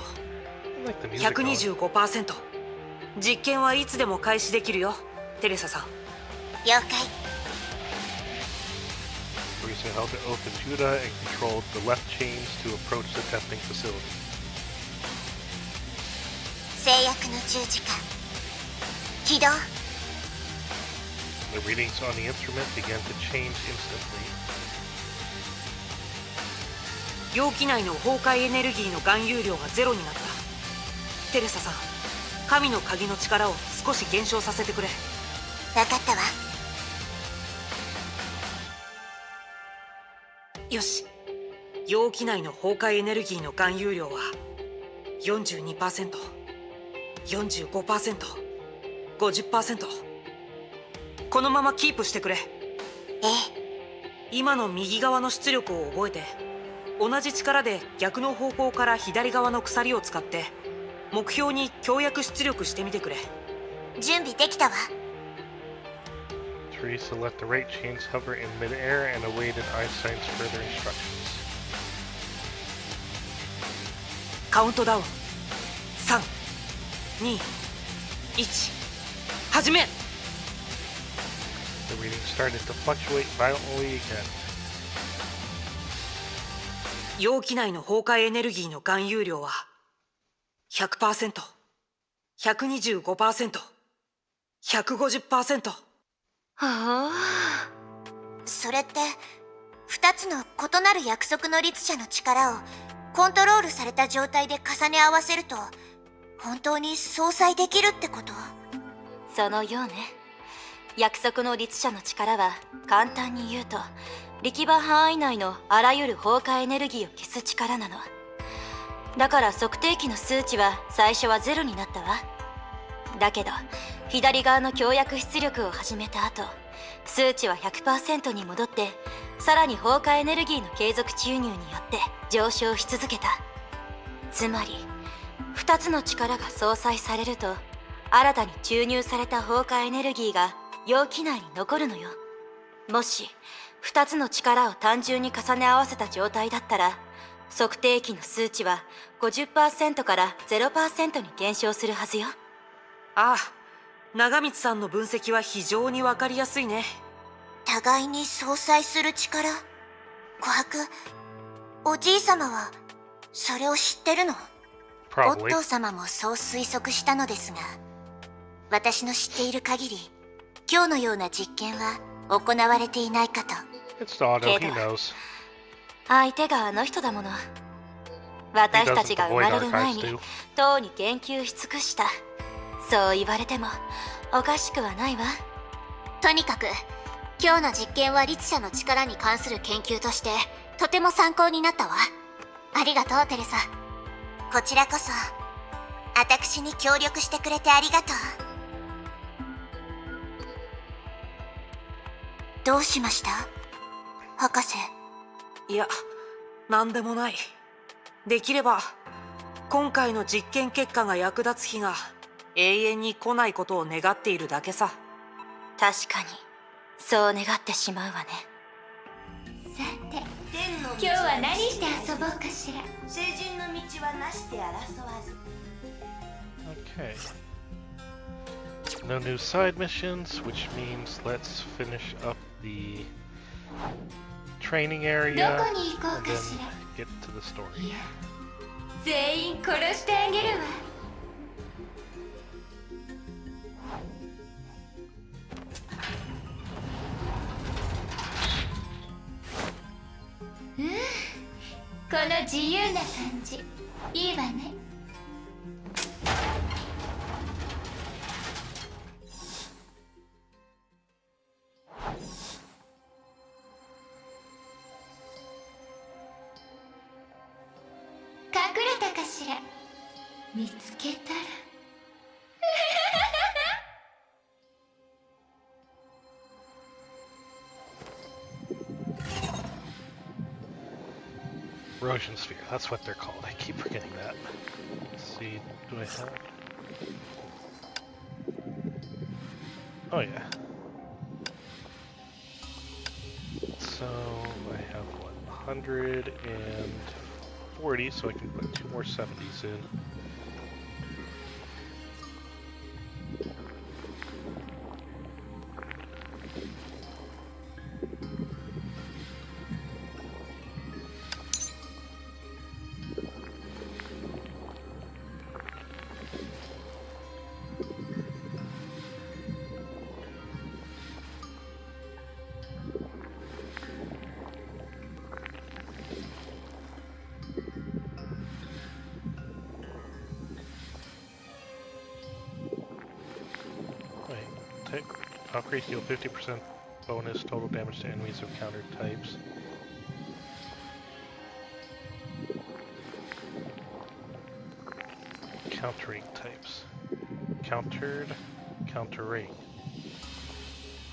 125%。実験はいつでも開始できるよ、テレサさん。了解。Teresa held the open Judah and controlled the left chains to approach the testing facility. 制約の十字架起動。 The readings on the instrument began to change instantly. 容器内の崩壊エネルギーの含有量がゼロになった。テレサさん、神の鍵の力を少し減少させてくれ。分かったわ。よし、容器内の崩壊エネルギーの含有量は 42%、45%、50%。このままキープしてくれ。ええ。今の右側の出力を覚えて、同じ力で逆の方向から左側の鎖を使って目標に強約出力してみてくれ。準備できたわ。 Teresa let the right chains hover in midair and awaited Einstein's further instructions. カウントダウン3、2、1、始め。 The reading started to fluctuate violently again. 容器内の崩壊エネルギーの含有量は 100%、125%、150%。はあ、それって2つの異なる約束の律者の力をコントロールされた状態で重ね合わせると本当に相殺できるってこと？そのようね。約束の律者の力は簡単に言うと力場範囲内のあらゆる崩壊エネルギーを消す力なの。だから測定器の数値は最初はゼロになったわ。だけど左側の強約出力を始めた後、数値は 100% に戻って、さらに崩壊エネルギーの継続注入によって上昇し続けた。つまり2つの力が相殺されると、新たに注入された崩壊エネルギーが容器内に残るのよ。もし2つの力を単純に重ね合わせた状態だったら、測定器の数値は 50% から 0% に減少するはずよ。ああ、長光さんの分析は非常にわかりやすいね。互いに相殺する力。琥珀、おじいさまはそれを知ってるの？オッ Probably. トー様もそう推測したのですが、私の知っている限り今日のような実験は行われていないかと。 It's Otto, he Keda. knows. 相手があの人だもの。私たちが生まれる前にとうに研究し尽くした。そう言われてもおかしくはないわ。とにかく今日の実験は律者の力に関する研究としてとても参考になったわ。ありがとうテレサ。こちらこそ私に協力してくれてありがとう。どうしました博士？いや、なんでもない。できれば今回の実験結果が役立つ日が永遠に来ないことを願っているだけさ。確かにそう願ってしまうわね。さて天の道今日は何して遊ぼうかしら。成人の道はなして争わず。 Okay. No new side missions, which means let's finish up the training ど area こに行こう and かし then ら。 get to the story. いや、全員殺してあげるわ。このの自由な感じいいわね。隠れたかしら。見つけたらErosion sphere, that's what they're called. I keep forgetting that. Let's see, do I have... Oh yeah. So, I have what, 140, so I can put 2 more 70s in. Valkyries deal 50% bonus total damage to enemies of countered types. Countering types. Countered, countering.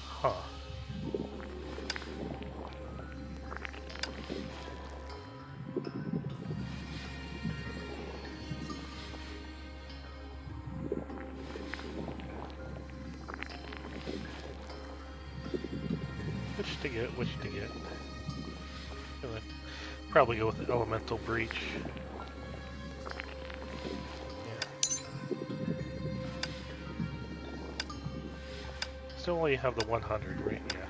Huh. Which to get. Gonna probably go with Elemental Breach. Yeah. Still only have the 100, right? Yeah.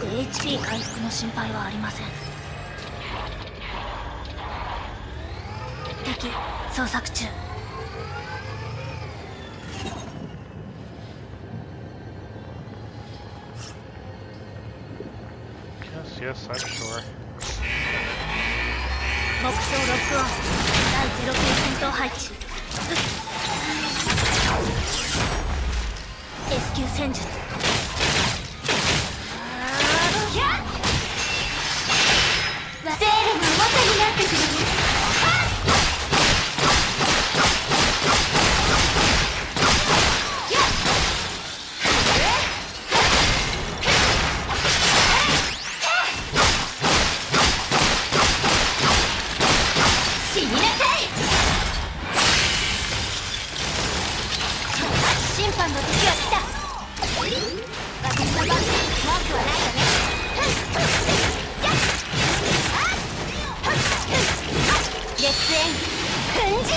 HP 回復の心配はありません。敵捜索中。Yes, I'm sure. 目標ロックオン。第0級戦闘配置。S 級戦術。ゼーレが元になってくる。死になさい。審判の時は来た。私の番文句はないよね。烈焰粉塵。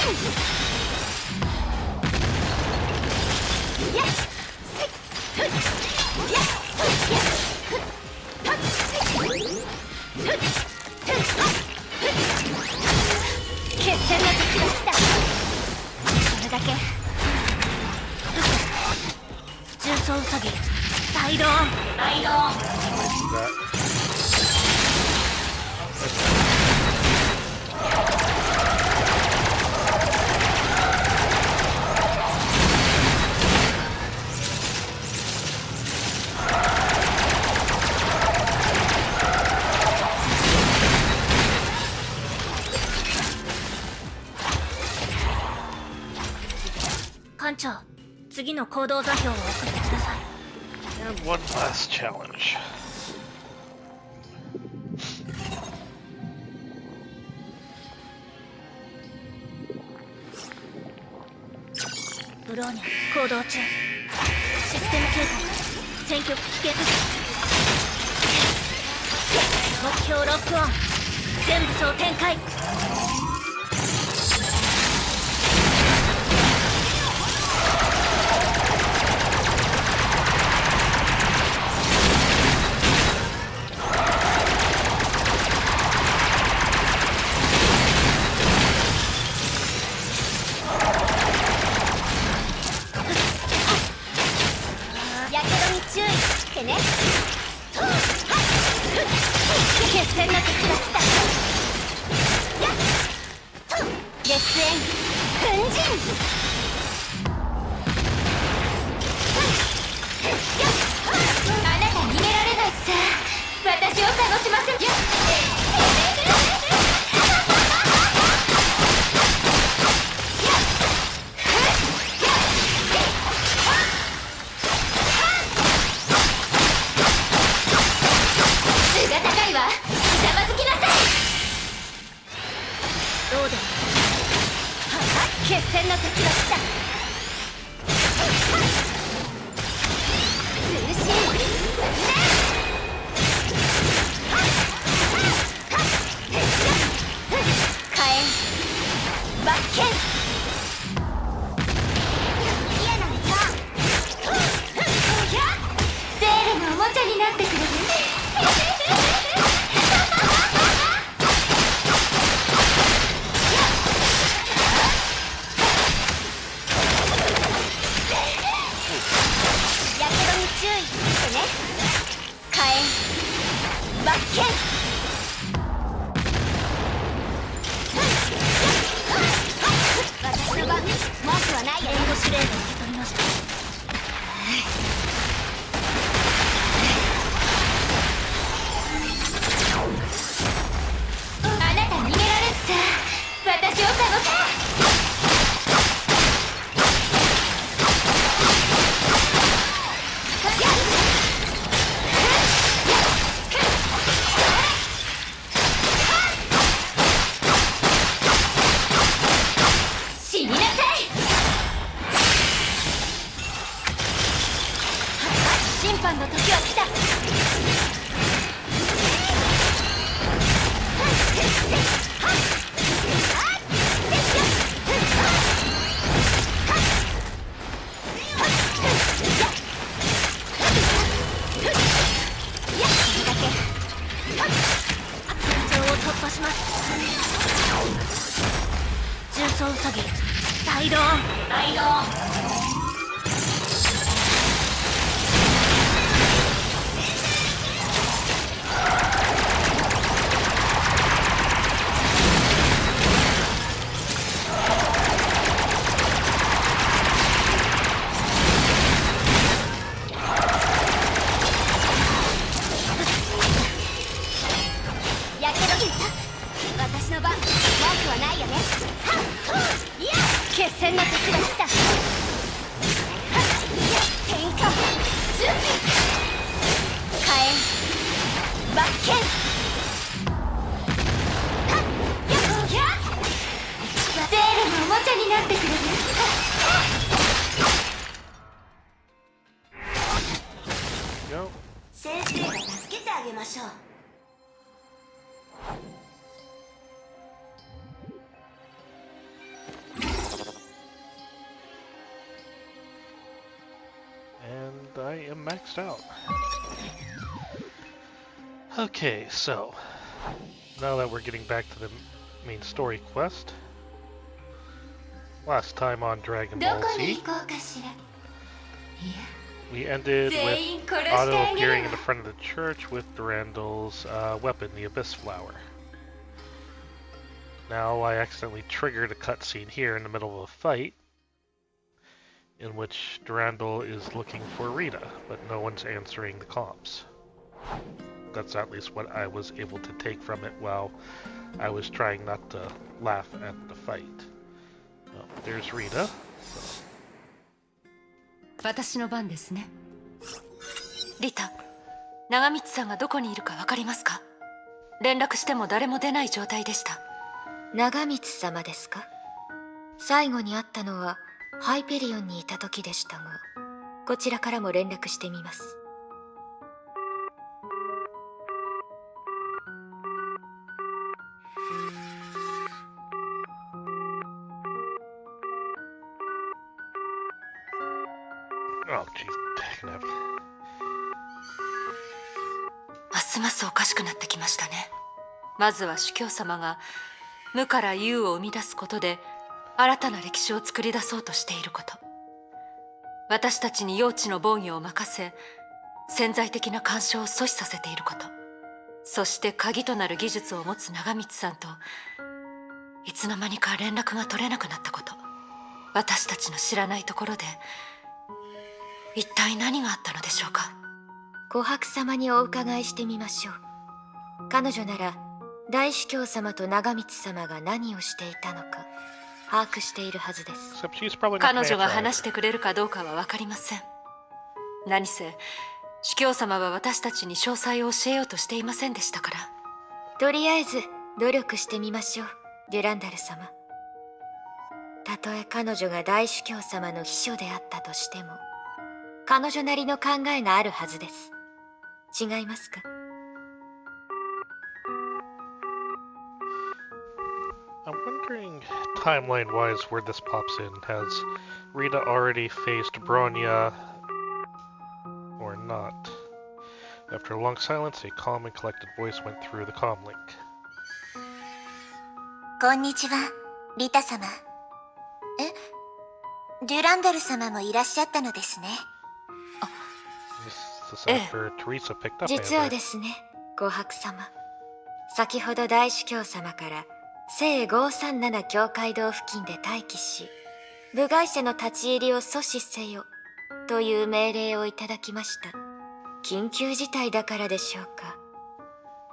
決戦の時が来た。それだけ。重装ウサギ大ドーン。艦長、次の行動座標を送ってください。 And one last challenge. ブローニャ行動中。システム警戒、戦局危険物。目標ロックオン、全武装展開。やけどに注意ってね。決戦の時が来た。烈焰粉塵。あなた逃げられないさ。私を楽しませて。図が高いわ。ひざまずきなさい。どうでも決戦の時が来た。通信火炎抜剣。嫌なのか。ゼーレのおもちゃになってくれる。やけどに注意してね。火炎抜剣。私の番、文句はないよ。援護指令を受け取りました。あなた逃げられるさ。私を楽し死になさい。審判の時は来た。戦場を突破します。重装ウサギ大ドーン。大ドーン。やけど私の番、文句はないよね。決戦の時が来た。天下準備。火炎抜剣。ゼーレのおもちゃになってくれる。Go. 先生が助けてあげましょう。And I am maxed out. Okay, so now that we're getting back to the main story quest, last time on Dragon ど Ball こに Z, 行こうかしら。いや、 we ended 全員 with 殺してあ Otto げ appearing る in the front of the church with Durandal's weapon, the Abyss Flower. Now I accidentally triggered a cutscene here in the middle of a fight, in which Durandal is looking for Rita, but no one's answering the comms. That's at least what I was able to take from it while I was trying not to laugh at the fight. Oh, there's Rita. So 私の番ですね。リタ、長光さんがどこにいるか分かりますか？連絡しても誰も出ない状態でした。長光様ですか？最後に会ったのはハイペリオンにいた時でしたが、こちらからも連絡してみます。Oh, jeez. Dang it. ますますおかしくなってきましたね。まずは主教様が無から有を生み出すことで新たな歴史を作り出そうとしていること、私たちに用地の防御を任せ潜在的な干渉を阻止させていること、そして鍵となる技術を持つ長光さんといつの間にか連絡が取れなくなったこと、私たちの知らないところで一体何があったのでしょうか。琥珀様にお伺いしてみましょう。彼女なら大主教様と長光様が何をしていたのか把握しているはずです。 Except she's probably not 彼 gonna 女が answer 話し either. てくれるかどうかは分かりません。何せ主教様は私たちに詳細を教えようとしていませんでしたから。とりあえず努力してみましょう、デュランダル様。たとえ彼女が大主教様の秘書であったとしても、彼女なりの考えがあるはずです。違いますか？ I'm wondering, timeline-wise, where this pops in. Has Rita already faced Bronya or not? After a long silence, a calm and collected voice went through the comm link. こんにちは、リタ様。デュランダル様もいらっしゃったのですね。This is after Teresa picked up 実は Amber. ですね、琥珀様。先ほど大主教様から聖537教会堂付近で待機し、部外者の立ち入りを阻止せよという命令をいただきました。緊急事態だからでしょうか。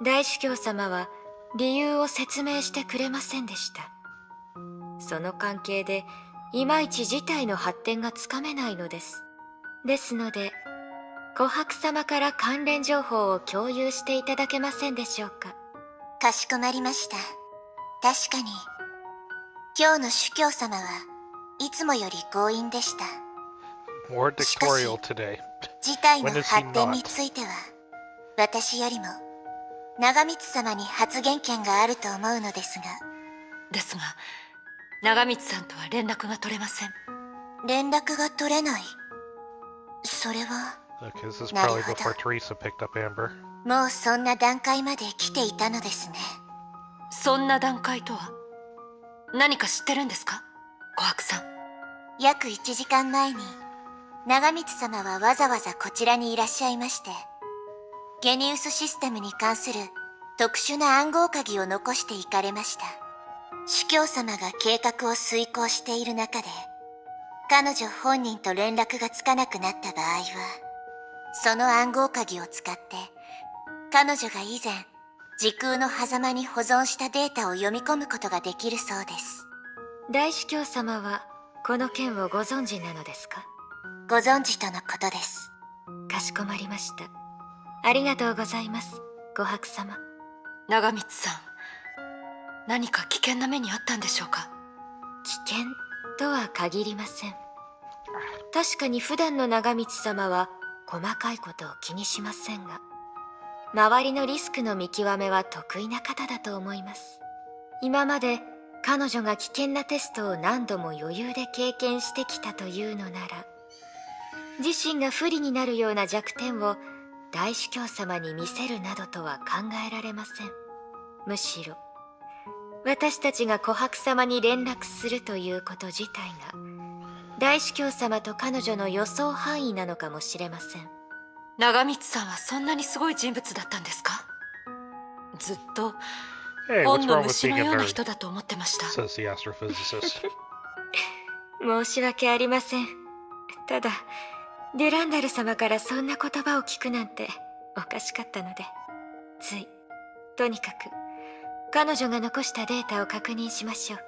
大主教様は理由を説明してくれませんでした。その関係でいまいち事態の発展がつかめないのです。ですので琥珀様から関連情報を共有していただけませんでしょうか。かしこまりました。確かに、今日の主教様はいつもより強引でした。 More dictatorial today. 事態の When is he 発展に not? ついては、私よりも長光様に発言権があると思うのですが。ですが長光さんとは連絡が取れません。連絡が取れない。それは Okay, this is なる probably ほど。 before Teresa picked up Amber. もうそんな段階まで来ていたのですね。そんな段階とは何か知ってるんですか、琥珀さん。約1時間前に長光様はわざわざこちらにいらっしゃいまして、ゲニウスシステムに関する特殊な暗号鍵を残していかれました。主教様が計画を遂行している中で、彼女本人と連絡がつかなくなった場合は、その暗号鍵を使って彼女が以前時空の狭間に保存したデータを読み込むことができるそうです。大主教様はこの件をご存知なのですか？ご存知とのことです。かしこまりました。ありがとうございます、琥珀様。長光さん、何か危険な目にあったんでしょうか。危険とは限りません。確かに普段の長光様は細かいことを気にしませんが、周りのリスクの見極めは得意な方だと思います。今まで彼女が危険なテストを何度も余裕で経験してきたというのなら、自身が不利になるような弱点を大主教様に見せるなどとは考えられません。むしろ私たちが琥珀様に連絡するということ自体が大主教様と彼女の予想範囲なのかもしれません。長光さんはそんなにすごい人物だったんですか。ずっと Hey, 本 what's の wrong with 虫 being の a ような nerd? 人だと思ってました。 Says the astrophysicist. 申し訳ありません。ただデュランダル様からそんな言葉を聞くなんておかしかったので、つい。とにかく彼女が残したデータを確認しましょう。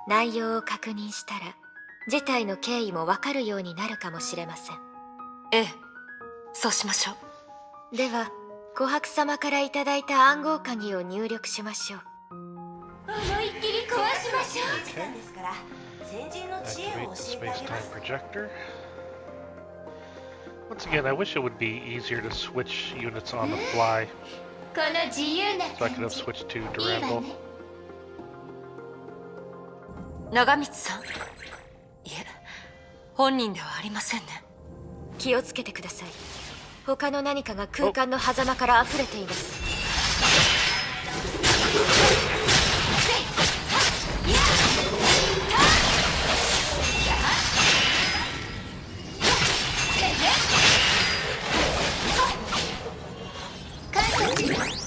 内容を確認したら事態の経緯もわかるようになるかもしれません。ええ、そうしましょう。では琥珀様からいただいた暗号鍵を入力しましょう。思いっきり壊しましょう。時間ですから先人の知恵 Activate を the 教えてあげま space-time す。 projector. Once again, I wish it would be easier to switch units on the fly, この自由な so I could 感 have じ switched to いいわ Durango. ね。長光さん、いえ、本人ではありませんね。気をつけてください。他の何かが空間の狭間から溢れています。感謝します。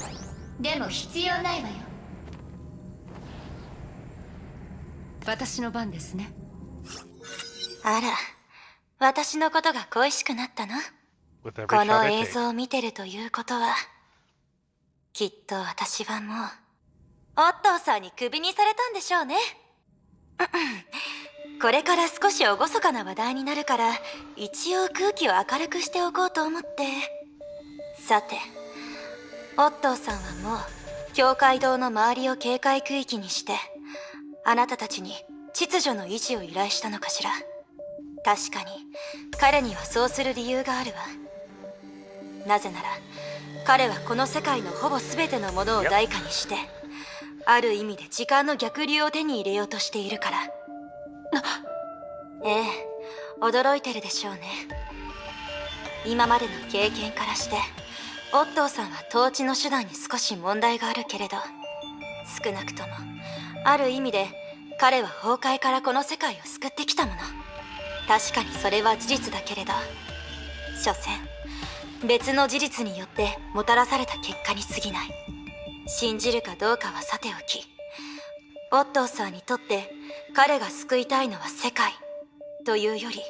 でも必要ないわよ。私の番ですね。あら、私のことが恋しくなったの？ With every こ shot の I 映 take. 像を見てるということは、きっと私はもう、オットーさんにクビにされたんでしょうね。これから少し厳かな話題になるから、一応空気を明るくしておこうと思って。さて、オットーさんはもう、教会堂の周りを警戒区域にして、あなたたちに秩序の維持を依頼したのかしら。確かに、彼にはそうする理由があるわ。なぜなら、彼はこの世界のほぼ全てのものを代価にして、ある意味で時間の逆流を手に入れようとしているから。ええ、驚いてるでしょうね。今までの経験からして、オットーさんは統治の手段に少し問題があるけれど、少なくとも、ある意味で彼は崩壊からこの世界を救ってきたもの。確かにそれは事実だけれど、所詮別の事実によってもたらされた結果に過ぎない。信じるかどうかはさておき、オットーさんにとって彼が救いたいのは世界というより、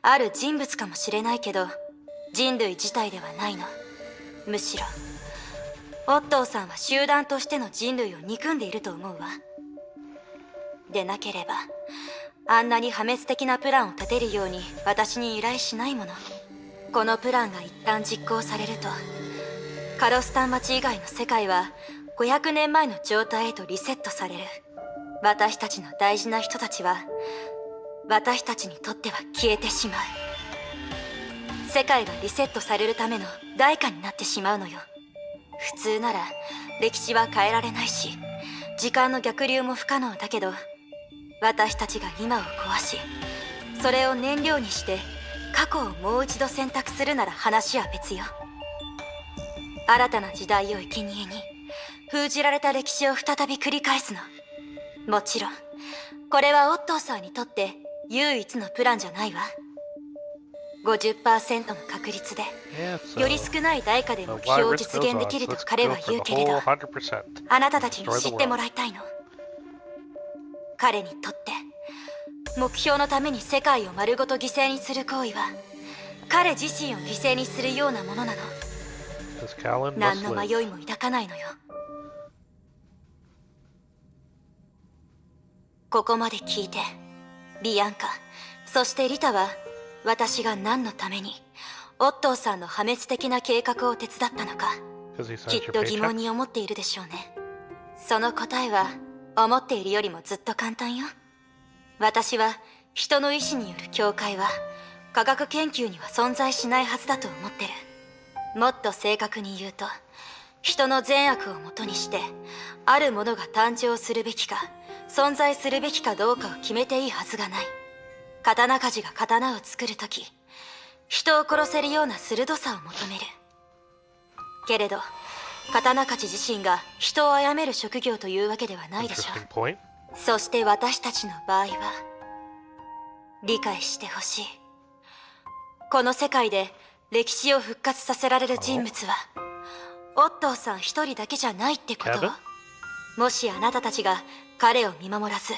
ある人物かもしれないけど、人類自体ではないの。むしろオットーさんは集団としての人類を憎んでいると思うわ。でなければあんなに破滅的なプランを立てるように私に依頼しないもの。このプランが一旦実行されると、カロスタン町以外の世界は500年前の状態へとリセットされる。私たちの大事な人たちは、私たちにとっては消えてしまう。世界がリセットされるための代価になってしまうのよ。普通なら歴史は変えられないし、時間の逆流も不可能だけど、私たちが今を壊し、それを燃料にして過去をもう一度選択するなら話は別よ。新たな時代を生贄に封じられた歴史を再び繰り返すの。もちろんこれはオットーさんにとって唯一のプランじゃないわ。50% の確率で Yeah, より少ない代価で目標を実現できると彼は言うけれど、 100%. あなたたちに知ってもらいたいの。彼にとって目標のために世界を丸ごと犠牲にする行為は、彼自身を犠牲にするようなものなの。 Because Callan 何 must の live. 迷いも抱かないのよ。ここまで聞いて、ビアンカ、そしてリタは、私が何のためにオットーさんの破滅的な計画を手伝ったのか、 Because he き signs っ your と疑 paycheck. 問に思っているでしょうね。その答えは思っているよりもずっと簡単よ。私は人の意志による境界は科学研究には存在しないはずだと思ってる。もっと正確に言うと、人の善悪をもとにしてあるものが誕生するべきか存在するべきかどうかを決めていいはずがない。刀鍛冶が刀を作るとき、人を殺せるような鋭さを求める。けれど刀鍛冶自身が人を殺める職業というわけではないでしょ Interesting point. う。そして私たちの場合は理解してほしい。この世界で歴史を復活させられる人物はオットーさん一人だけじゃないってことを。 Kevin？ もしあなたたちが彼を見守らず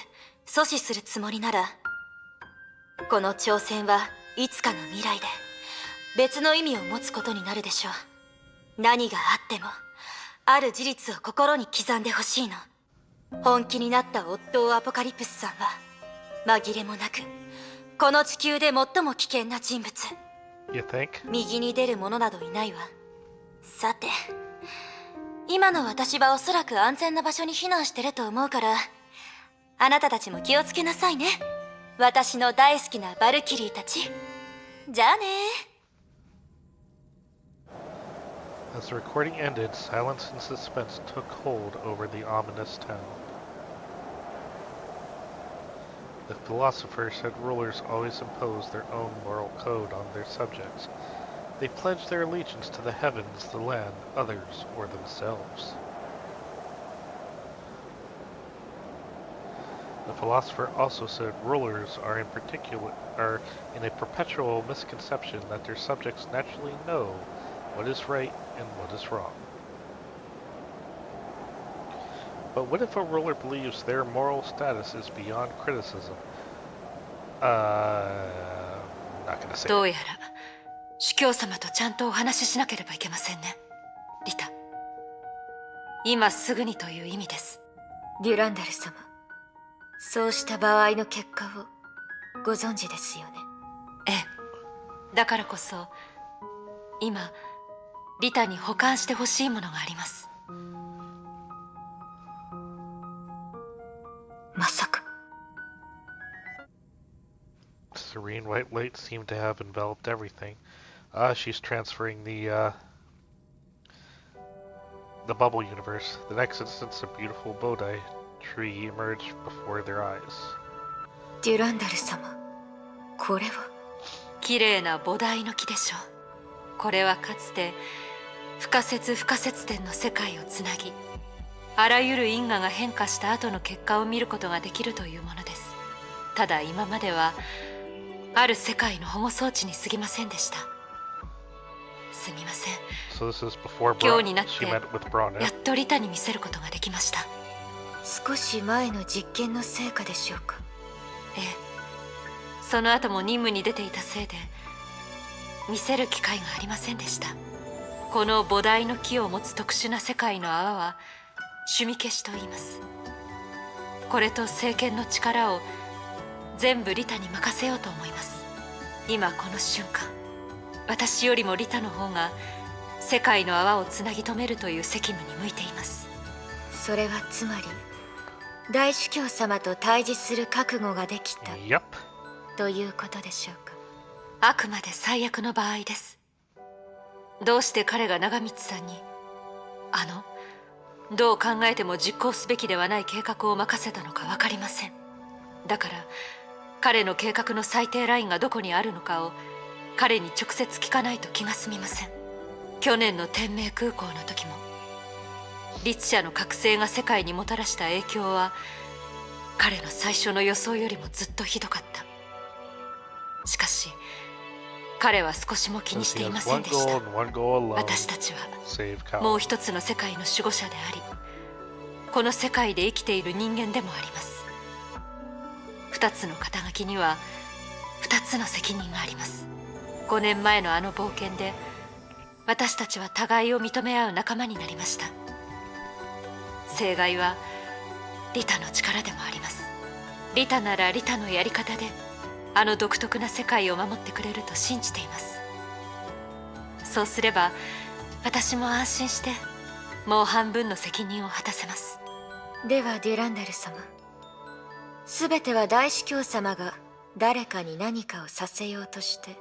阻止するつもりなら、この挑戦はいつかの未来で別の意味を持つことになるでしょう。何があってもある事実を心に刻んでほしいの。本気になったオットー・アポカリプスさんは紛れもなくこの地球で最も危険な人物。 You think? 右に出る者などいないわ。さて、今の私はおそらく安全な場所に避難してると思うから、あなたたちも気をつけなさいね。私の大好きなバルキリーたち。じゃあね。 As the recording ended, silence and suspense took hold over the ominous town. The philosopher said rulers always impose their own moral code on their subjects. They pledged their allegiance to the heavens, the land, others, or themselves. The philosopher also said rulers are in a perpetual misconception that their subjects naturally know what is right and what is wrong. But what if a ruler believes their moral status is beyond criticism? I'm not gonna say ど it. うやら主教様とちゃんとお話ししなければいけませんね、リタ。今すぐにという意味です。デュランダル様、そうした場合の結果をご存知ですよね。ええ、だからこそ今リタに保管してほしいものがあります。まさか。 Serene white light seemed to have enveloped everything. She's transferring the bubble universe. The next instance, a beautiful Bodhi tree emerged before their eyes. デュランダル様、これは。綺麗な菩提の木でしょう。これはかつて不可説不可説点の世界をつなぎ、あらゆる因果が変化した後の結果を見ることができるというものです。ただ今まではある世界の保護装置に過ぎませんでした。すみません。 So this is before 今日になって she met with Bronner. やっとリタに見せることができました。少し前の実験の成果でしょうか。ええ、その後も任務に出ていたせいで見せる機会がありませんでした。この菩提の木を持つ特殊な世界の泡は趣味消しと言います。これと聖剣の力を全部リタに任せようと思います。今この瞬間、私よりもリタの方が世界の泡をつなぎ止めるという責務に向いています。それはつまり大主教様と対峙する覚悟ができた Yep. ということでしょうか。あくまで最悪の場合です。どうして彼が長光さんにどう考えても実行すべきではない計画を任せたのか分かりません。だから彼の計画の最低ラインがどこにあるのかを彼に直接聞かないと気が済みません。去年の天命空港の時も律者の覚醒が世界にもたらした影響は彼の最初の予想よりもずっとひどかった。しかし彼は少しも気にしていませんでした。私たちはもう一つの世界の守護者であり、この世界で生きている人間でもあります。二つの肩書きには二つの責任があります。5年前のあの冒険で私たちは互いを認め合う仲間になりました。正解はリタの力でもあります。リタならリタのやり方であの独特な世界を守ってくれると信じています。そうすれば私も安心してもう半分の責任を果たせます。ではデュランダル様、すべては大主教様が誰かに何かをさせようとして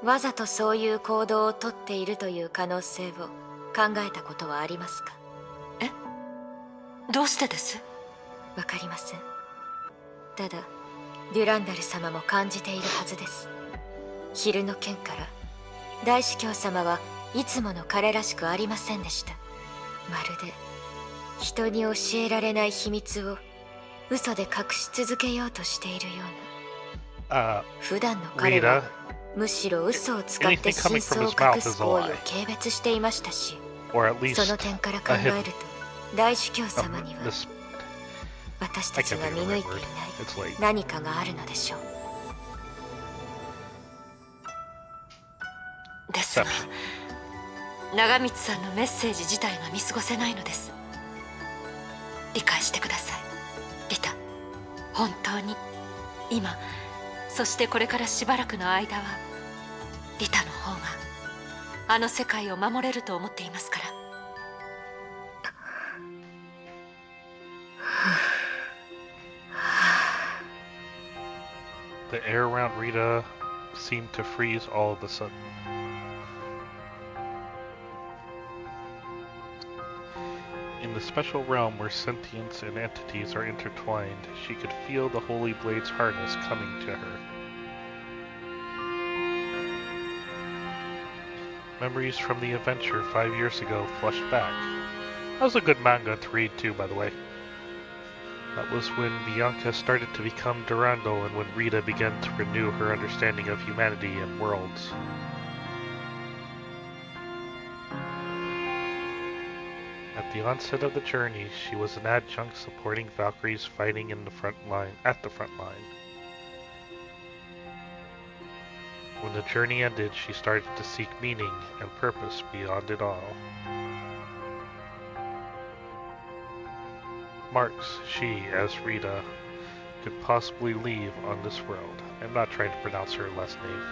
わざとそういう行動をとっているという可能性を考えたことはありますか？え？どうしてです？わかりません。ただデュランダル様も感じているはずです。昼の件から大主教様はいつもの彼らしくありませんでした。まるで人に教えられない秘密を嘘で隠し続けようとしているような。普段の彼はむしろ嘘を使って真相を隠す行為を軽蔑していましたし、その点から考えると大主教様には私たちが見抜いていない何かがあるのでしょう。ですが長光さんのメッセージ自体が見過ごせないのです。理解してくださいリタ。本当に今そしてこれからしばらくの間はリタの方があの世界を守れると思っていますから。The air around Rita seemed to freeze all of a sudden. In the special realm where sentience and entities are intertwined, she could feel the Holy Blade's harness coming to her. Memories from the adventure 5 years ago flushed back. That was a good manga to read too, by the way. That was when Bianca started to become Durandal and when Rita began to renew her understanding of humanity and worlds. At the onset of the journey, she was an adjunct supporting Valkyries fighting in the front line. When the journey ended, she started to seek meaning and purpose beyond it all. Marks she, as Rita, could possibly leave on this world. I'm not trying to pronounce her last name.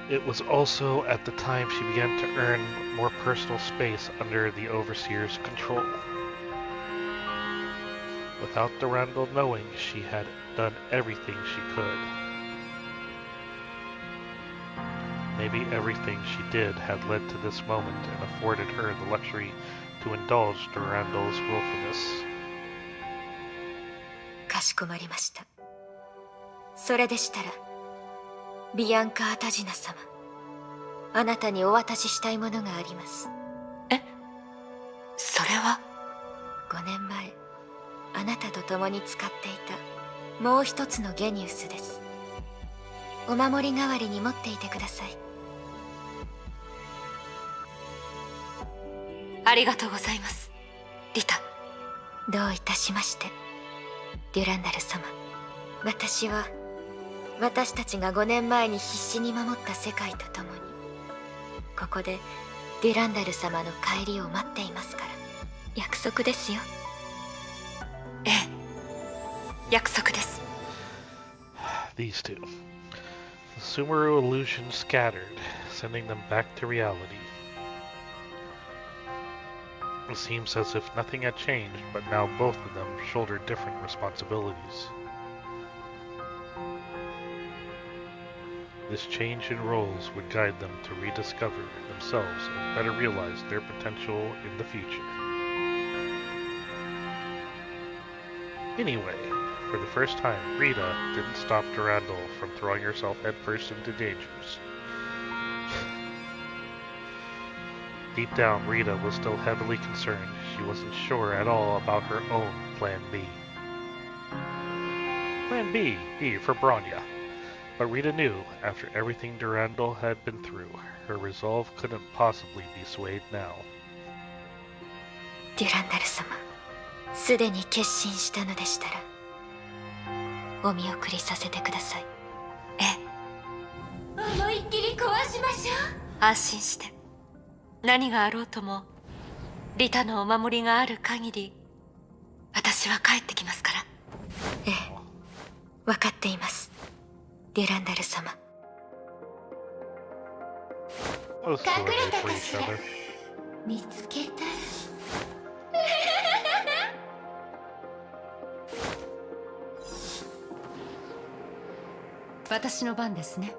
It was also at the time she began to earn more personal space under the Overseer's control. Without Durandal knowing, she had done everything she could. Maybe everything she did had led to this moment and afforded her the luxury to indulge Durandal's willfulness. かしこまりました。それでしたら、ビアンカ・アタジナ様、あなたにお渡ししたいものがあります。え、それは5年前、あなたと共に使っていたもう一つのゲニウスです。お守り代わりに持っていてください。ありがとうございます、リタ。どういたしまして、デュランダル様。私たちが5年前に必死に守った世界と共に、ここでデュランダル様の帰りを待っていますから。約束ですよ。ええ、約束です。These two. The Sumeru illusion scattered, sending them back to reality. It seems as if nothing had changed, but now both of them shoulder different responsibilities. This change in roles would guide them to rediscover themselves and better realize their potential in the future. Anyway, for the first time, Rita didn't stop Durandal from throwing herself headfirst into dangers. Deep down, Rita was still heavily concerned. She wasn't sure at all about her own Plan B. Plan B for Bronya. But Rita knew, after everything Durandal had been through, her resolve couldn't possibly be swayed now. デュランダル様、すでに決心したのでしたら、お見送りさせてください。ええ、思いっきり壊しましょう。安心して。何があろうともリタのお守りがある限り、私は帰ってきますから。ええ、分かっています、デュランダル様。That was so 隠れ ready た for か each しら。 other. 見つけたら。私の番ですね。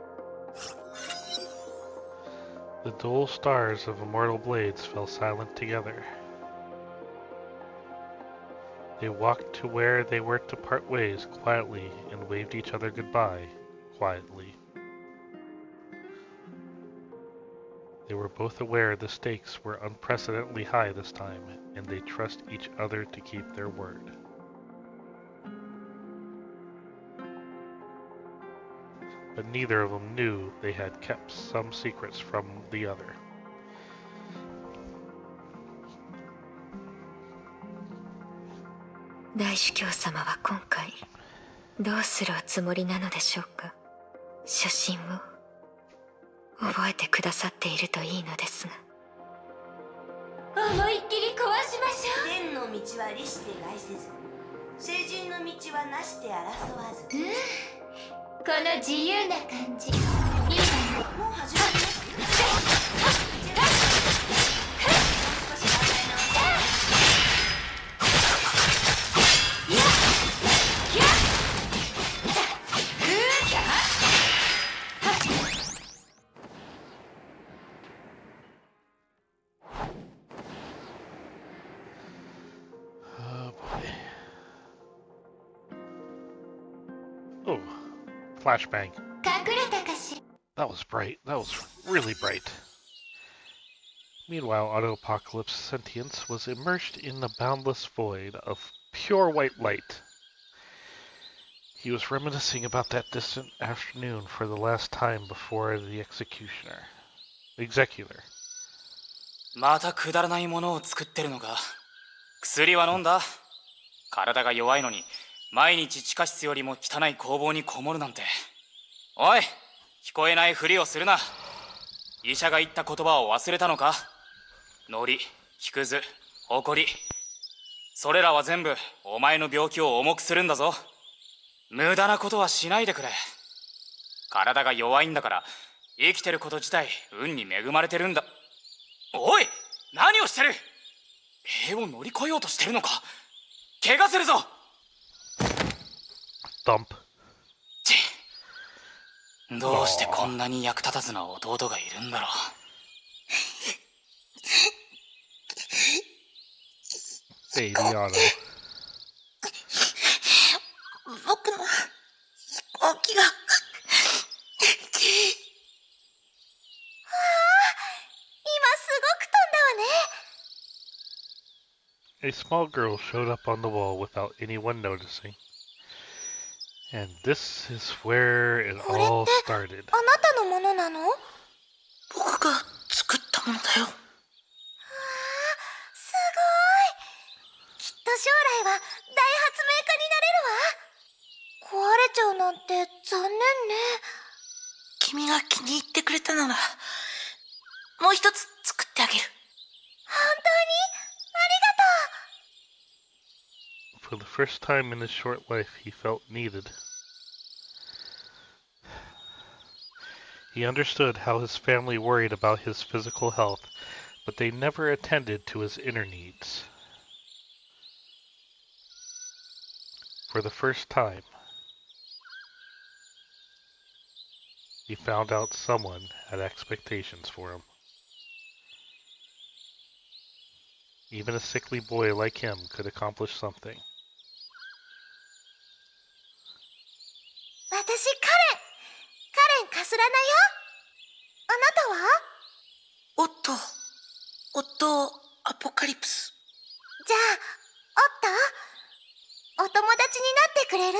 The dual stars of immortal blades fell silent together. They walked to where they were to part ways quietly and waved each other goodbye quietly. They were both aware the stakes were unprecedentedly high this time, and they trust each other to keep their word. But neither of them knew they had kept some secrets from the other. 大主教様は今回どうするおつもりなのでしょうか。初心を覚えてくださっているといいのですが。思いっきり壊しましょう。天の道は利して来せず、聖人の道はなして争わず。この自由な感じいいわよ。もう始まりますOh boy. Oh, flashbang. 隠れたかしら。 That was bright. That was really bright. Meanwhile, Auto-Apocalypse Sentience was immersed in the boundless void of pure white light. He was reminiscing about that distant afternoon for the last time before the executor. またくだらないものを作ってるのか。薬は飲んだ。体が弱いのに毎日地下室よりも汚い工房にこもるなんて。おい、聞こえないふりをするな。医者が言った言葉を忘れたのか。ノリ、木くず、ホコリ、それらは全部お前の病気を重くするんだぞ。無駄なことはしないでくれ。体が弱いんだから生きてること自体運に恵まれてるんだ。おい、何をしてる。塀を乗り越えようとしてるのか。怪我するぞ。Thump. どうしてこんなに役立たずな弟がいるんだろう。Baby Otto. 僕の飛行機がA small girl showed up on the wall without anyone noticing. And this is where it all started. あなたのものなの？僕が作ったものだよ。すごい。きっと将来は大発明家になれるわ。壊れちゃうなんて残念ね。君が気に入ってくれたならもう一つ作ってあげる。本当にありがとう。 For the first time in his short life, he felt needed. He understood how his family worried about his physical health, but they never attended to his inner needs. For the first time, he found out someone had expectations for him. Even a sickly boy like him could accomplish something. 私カレンカスラナよ。あなたは？夫アポカリプス。じゃあお友達になってくれる？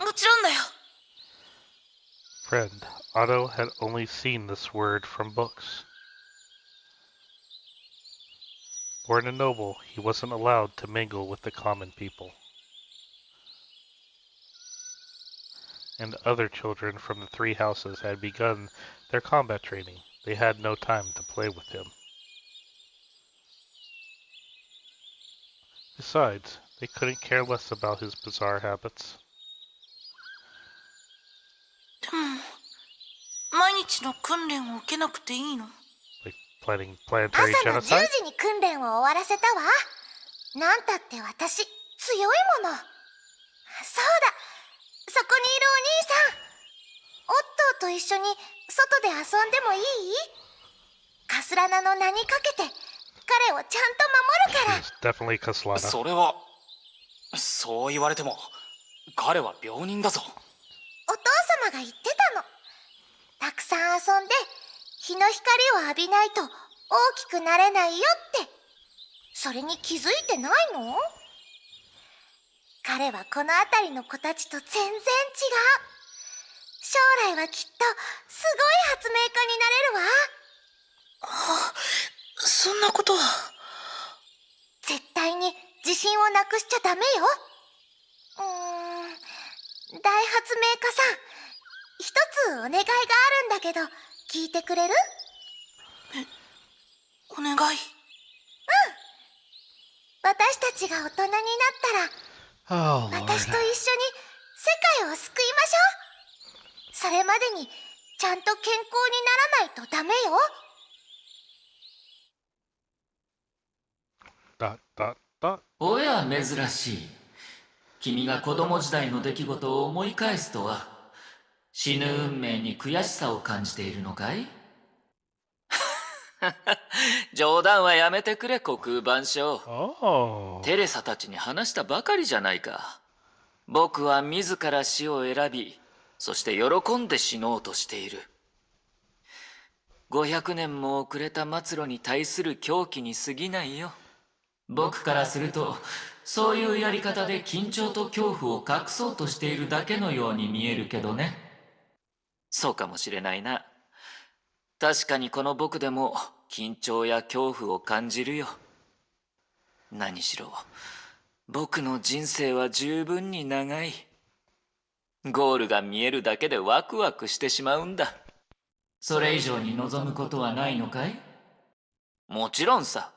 もちろんだよ。 Friend, Otto had only seen this word from books. Born a noble, he wasn't allowed to mingle with the common people. And other children from the three houses had begun their combat training. They had no time to play with him. Besides, they couldn't care less about his bizarre habits. でも毎日の訓練を受けなくていいの？ Like planning planetary 朝の10 genocide? 時に訓練を終わらせたわ。なんたって私強いもの。そうだ、そこにいるお兄さん。オットーと一緒に外で遊んでもいい？カスラナの名にかけて彼をちゃんと守るから。 He's definitely Kaslana. それは、そう言われても彼は病人だぞ。お父様が言ってたの。たくさん遊んで日の光を浴びないと大きくなれないよって。それに気づいてないの？彼はこの辺りの子たちと全然違う。将来はきっとすごい発明家になれるわ。そんなことは。絶対に自信をなくしちゃダメよ。大発明家さん、一つお願いがあるんだけど聞いてくれる？お願い。私たちが大人になったら Oh, 私と Lord. 一緒に界を救いましょう。それまでにちゃんと健康にならないとダメよ。Dot dot dot. おや珍しい。君が子供時代の出来事を思い返すとは、死ぬ運命に悔しさを感じているのかい？冗談はやめてくれ、国空万象。Oh. テレサたちに話したばかりじゃないか。僕は自ら死を選び、そして喜んで死のうとしている。500年も遅れた末路に対する狂気に過ぎないよ。僕からすると、そういうやり方で緊張と恐怖を隠そうとしているだけのように見えるけどね。そうかもしれないな。確かにこの僕でも緊張や恐怖を感じるよ。何しろ、僕の人生は十分に長い。ゴールが見えるだけでワクワクしてしまうんだ。それ以上に望むことはないのかい？もちろんさ。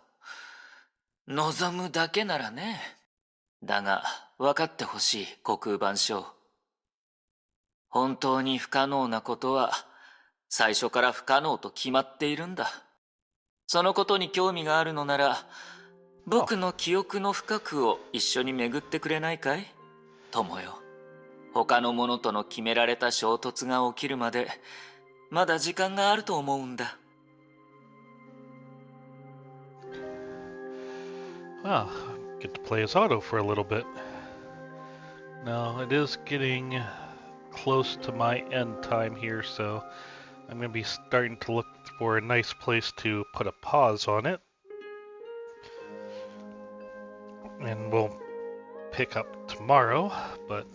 望むだけならね。だが、分かってほしい、国空万象。本当に不可能なことは、最初から不可能と決まっているんだ。そのことに興味があるのなら、僕の記憶の深くを一緒に巡ってくれないかい？友よ。他の者との決められた衝突が起きるまで、まだ時間があると思うんだ。Well, get to play as Otto for a little bit. Now, it is getting close to my end time here, so I'm going to be starting to look for a nice place to put a pause on it. And we'll pick up tomorrow, but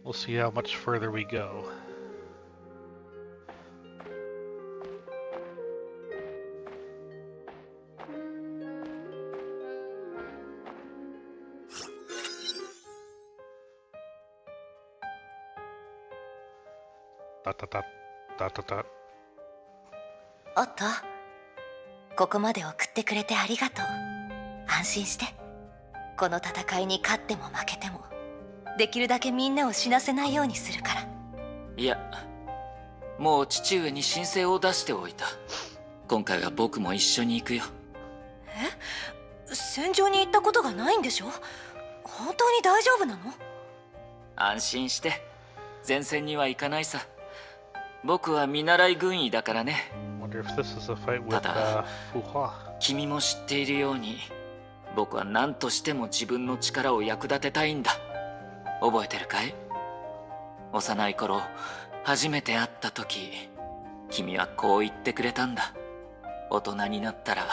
we'll see how much further we go. Dot dot dot dot dot dot. おっと、ここまで送ってくれてありがとう。安心して。この戦いに勝っても負けても、できるだけみんなを死なせないようにするから。いや、もう父上に申請を出しておいた。今回は僕も一緒に行くよ。え？戦場に行ったことがないんでしょ？本当に大丈夫なの？安心して。前線には行かないさ。僕は見習い軍医だからね。Wonder if this is a fight with ただ、Fuhua. 君も知っているように、僕は何としても自分の力を役立てたいんだ。覚えてるかい？幼い頃、初めて会った時、君はこう言ってくれたんだ。大人になったら、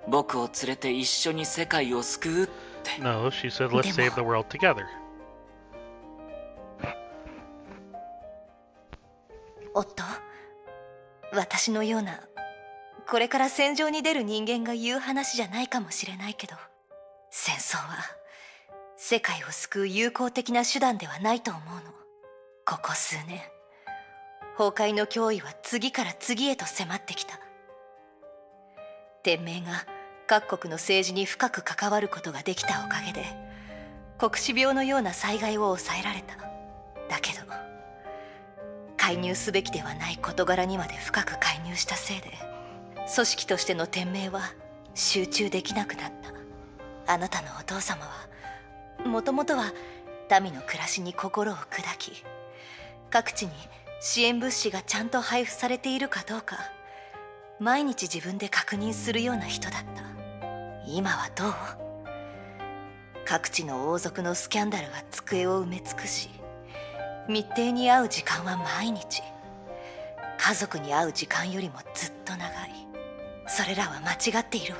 僕を連れて一緒に世界を救うって。No, she said let's save the world together. おっと、私のようなこれから戦場に出る人間が言う話じゃないかもしれないけど、戦争は世界を救う有効的な手段ではないと思うの。ここ数年、崩壊の脅威は次から次へと迫ってきた。天命が各国の政治に深く関わることができたおかげで、黒死病のような災害を抑えられた。だけど介入すべきではない事柄にまで深く介入したせいで、組織としての天命は集中できなくなった。あなたのお父様はもともとは民の暮らしに心を砕き、各地に支援物資がちゃんと配布されているかどうか毎日自分で確認するような人だった。今はどう？各地の王族のスキャンダルは机を埋め尽くし、密偵に会う時間は毎日、家族に会う時間よりもずっと長い。それらは間違っているわ。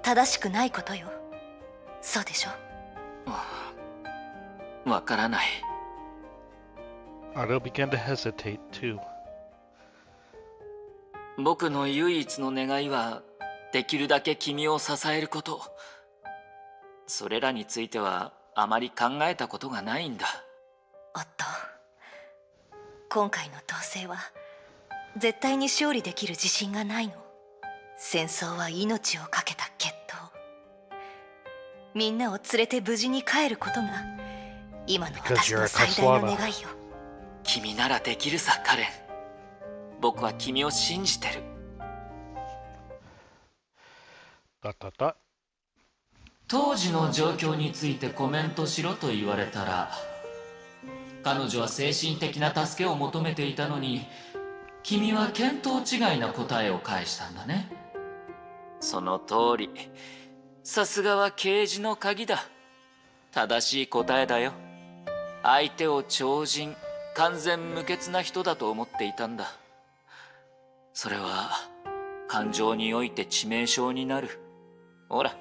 正しくないことよ。そうでしょ？わからない。Otto began to hesitate too. 僕の唯一の願いは、できるだけ君を支えること。それらについてはあまり考えたことがないんだ。おっと、今回の統制は絶対に勝利できる自信がないの。戦争は命を懸けた決闘。みんなを連れて無事に帰ることが今の Because 私 you're の a 最大の Caslana. 願いよ。君ならできるさ、カレン。僕は君を信じてる。当時の状況についてコメントしろと言われたら、彼女は精神的な助けを求めていたのに、君は見当違いな答えを返したんだね。その通り。さすがは啓示の鍵だ。正しい答えだよ。相手を超人、完全無欠な人だと思っていたんだ。それは感情において致命傷になる。ほら、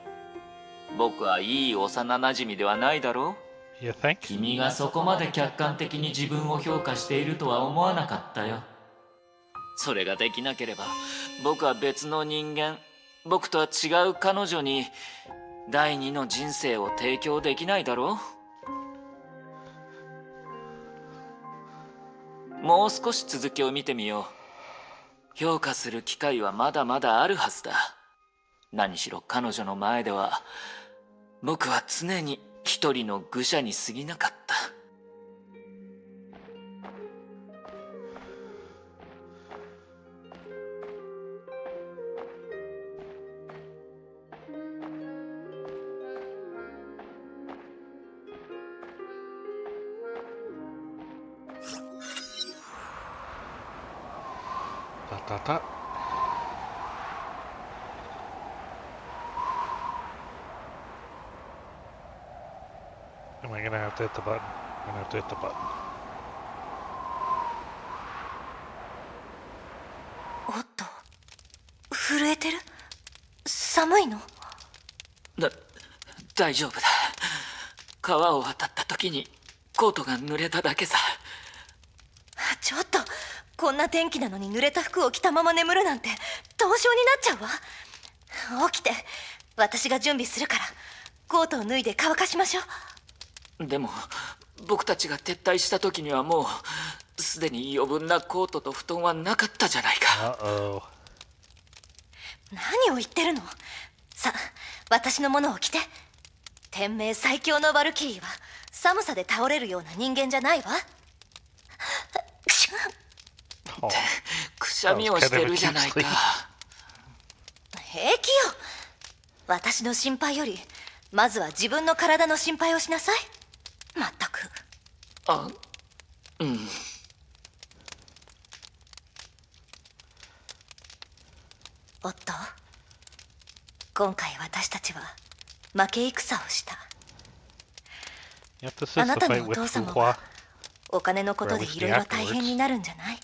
僕はいい幼なじみではないだろう。 You think? 君がそこまで客観的に自分を評価しているとは思わなかったよ。それができなければ僕は別の人間、僕とは違う彼女に第二の人生を提供できないだろう。もう少し続きを見てみよう。評価する機会はまだまだあるはずだ。何しろ彼女の前では僕は常に一人の愚者に過ぎなかった。Am I gonna have to hit the button? I'm gonna have to hit the button. おっと、震えてる？寒いの？大丈夫だ。川を渡った時にコートが濡れただけさ。ちょっと、こんな天気なのに濡れた服を着たまま眠るなんて凍傷になっちゃうわ。起きて、私が準備するからコートを脱いで乾かしましょう。でも僕たちが撤退した時にはもうすでに余分なコートと布団はなかったじゃないか。Uh-oh. 何を言ってるの？さ、私のものを着て。天命最強のバルキリーは寒さで倒れるような人間じゃないわ。Oh. くしゃみをしてるじゃないか。平気よ。私の心配よりまずは自分の体の心配をしなさい。まったく。あ、うん。おっと、今回私たちは負け戦をした。 Yep, this あ is な the た fight のお with 父様 Fuhua. はお金のことでいろいろ大変になるんじゃない？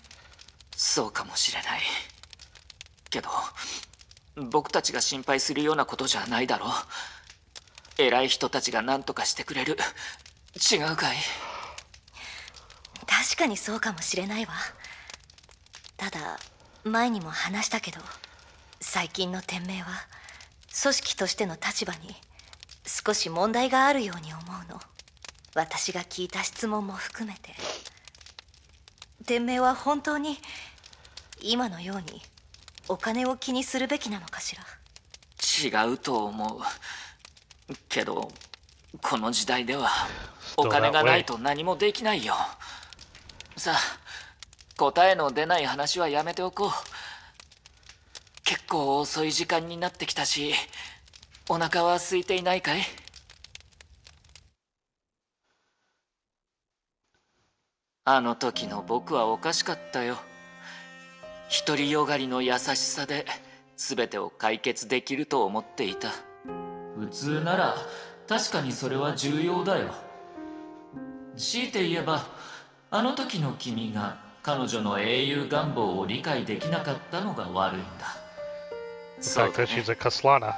そうかもしれない。けど僕たちが心配するようなことじゃないだろう。偉い人たちが何とかしてくれる。違うかい？確かにそうかもしれないわ。ただ前にも話したけど、最近の天命は組織としての立場に少し問題があるように思うの。私が聞いた質問も含めて。天命は本当に今のようにお金を気にするべきなのかしら？違うと思う。けどこの時代ではお金がないと何もできないよ。さあ、答えの出ない話はやめておこう。結構遅い時間になってきたし、お腹は空いていないかい？あの時の僕はおかしかったよ。独りよがりの優しさで全てを解決できると思っていた。普通なら確かにそれは重要だよ。強いて言えば、あの時の君が彼女の英雄願望を理解できなかったのが悪いんだ。 The そう fact だ that ね。 she's a Caslana.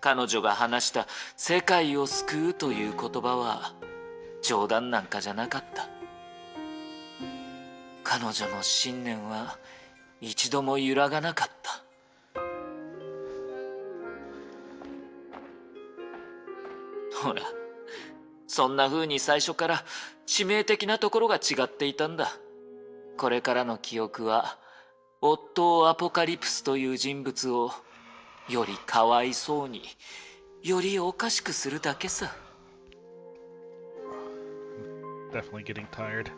彼女が話した世界を救うという言葉は冗談なんかじゃなかった。彼女の信念は一度も揺らがなかった。ほら、そんな風に最初から致命的なところが違っていたんだ。これからの記憶はオットー・アポカリプスという人物をよりかわいそうに、よりおかしくするだけさ。definitely getting tired.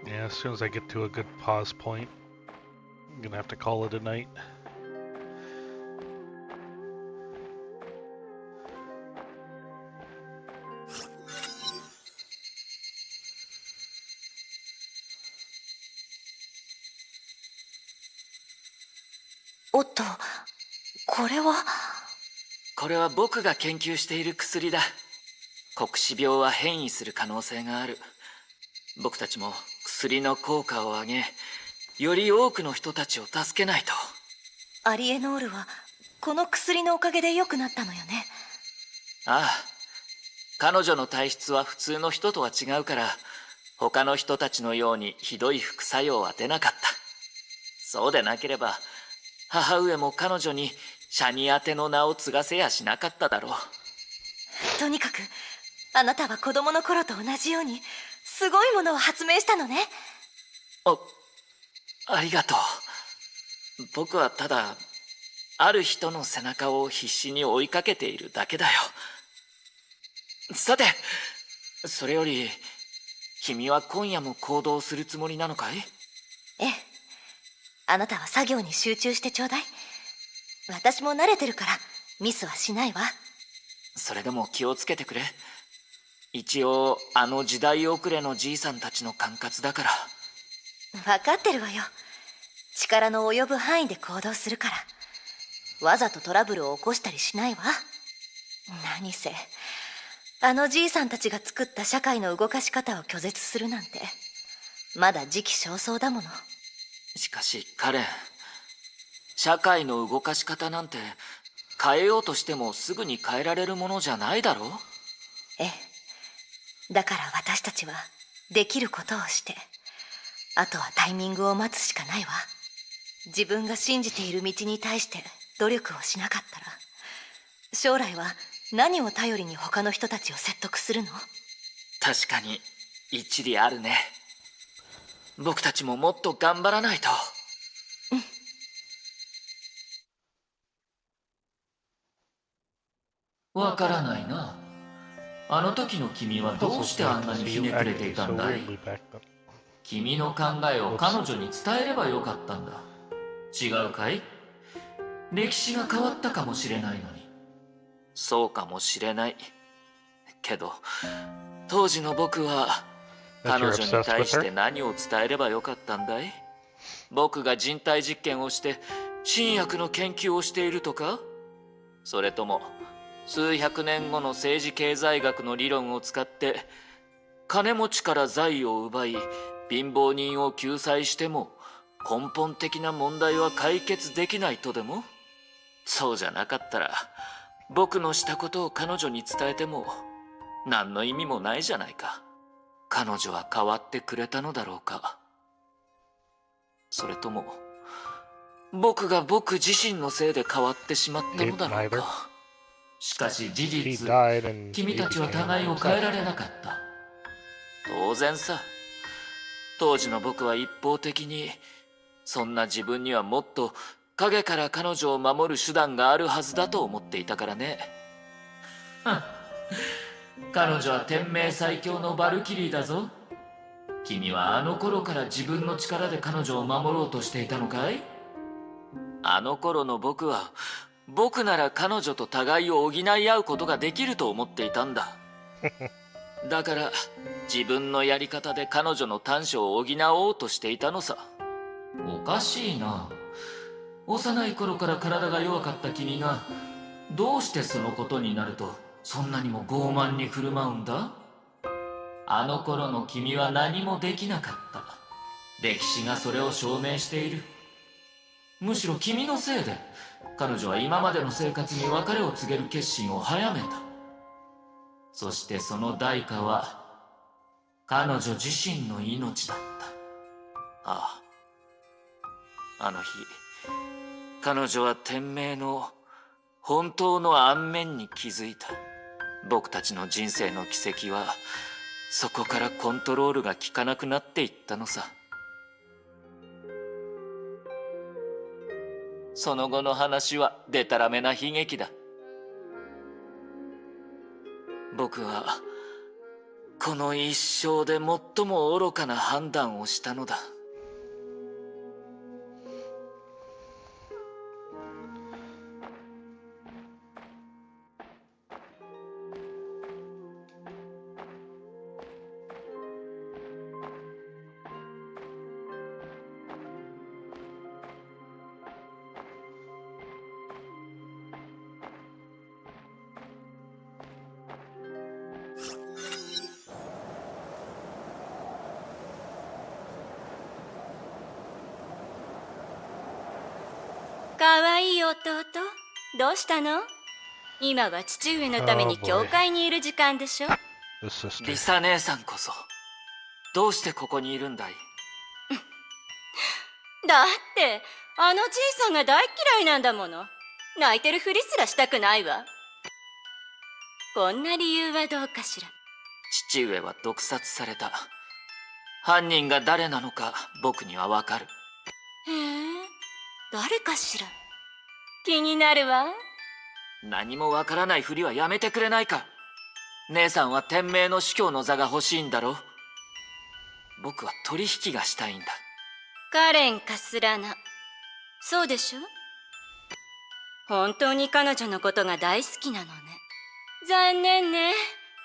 Yeah, as soon as I get to a good pause point, I'm gonna have to call it a night.おっと、これは。これは僕が研究している薬だ。黒死病は変異する可能性がある。僕たちも薬の効果を上げ、より多くの人たちを助けないと。アリエノールはこの薬のおかげで良くなったのよね。ああ、彼女の体質は普通の人とは違うから、他の人たちのようにひどい副作用は出なかった。そうでなければ母上も彼女にシャニ宛ての名を継がせやしなかっただろう。とにかくあなたは子供の頃と同じようにすごいものを発明したのね。ありがとう。僕はただある人の背中を必死に追いかけているだけだよ。さて、それより君は今夜も行動するつもりなのかい？ええ、あなたは作業に集中してちょうだい。私も慣れてるからミスはしないわ。それでも気をつけてくれ。一応あの時代遅れのじいさんたちの管轄だから。分かってるわよ。力の及ぶ範囲で行動するから。わざとトラブルを起こしたりしないわ。何せあのじいさんたちが作った社会の動かし方を拒絶するなんてまだ時期尚早だもの。しかしカレン、社会の動かし方なんて変えようとしてもすぐに変えられるものじゃないだろう。ええ、だから私たちはできることをして、あとはタイミングを待つしかないわ。自分が信じている道に対して努力をしなかったら、将来は何を頼りに他の人たちを説得するの？確かに一理あるね。僕たちももっと頑張らないと。わからないな。あの時の君はどうしてあんなにひねくれていたんだい？君の考えを彼女に伝えればよかったんだ。違うかい？歴史が変わったかもしれないのに。そうかもしれない。けど、当時の僕は彼女に対して何を伝えればよかったんだい？僕が人体実験をして新薬の研究をしているとか？それとも数百年後の政治経済学の理論を使って金持ちから財を奪い貧乏人を救済しても根本的な問題は解決できないとでも？そうじゃなかったら僕のしたことを彼女に伝えても何の意味もないじゃないか。彼女は変わってくれたのだろうか。それとも僕が僕自身のせいで変わってしまったのだろうか。しかし事実、君たちは互いを変えられなかった。当然さ。当時の僕は一方的にそんな自分にはもっと影から彼女を守る手段があるはずだと思っていたからね。彼女は天命最強のバルキリーだぞ。君はあの頃から自分の力で彼女を守ろうとしていたのかい？あの頃の僕は僕なら彼女と互いを補い合うことができると思っていたんだ。だから自分のやり方で彼女の短所を補おうとしていたのさ。おかしいな。幼い頃から体が弱かった君がどうしてそのことになるとそんなにも傲慢に振る舞うんだ？あの頃の君は何もできなかった。歴史がそれを証明している。むしろ君のせいで彼女は今までの生活に別れを告げる決心を早めた。そしてその代価は彼女自身の命だった。ああ、あの日彼女は天命の本当の暗面に気づいた。僕たちの人生の軌跡はそこからコントロールが効かなくなっていったのさ。その後の話はデタラメな悲劇だ。僕はこの一生で最も愚かな判断をしたのだ。かわいい弟、どうしたの？今は父上のために Oh boy. 教会にいる時間でしょ。 The sister. リサ姉さんこそどうしてここにいるんだい？だってあのじいさんが大嫌いなんだもの。泣いてるふりすらしたくないわ。こんな理由はどうかしら。父上は毒殺された。犯人が誰なのか僕にはわかる。へえ、誰かしら。気になるわ。何もわからないふりはやめてくれないか。姉さんは天命の司教の座が欲しいんだろ。僕は取引がしたいんだ。カレンかすらな。そうでしょ？本当に彼女のことが大好きなのね。残念ね。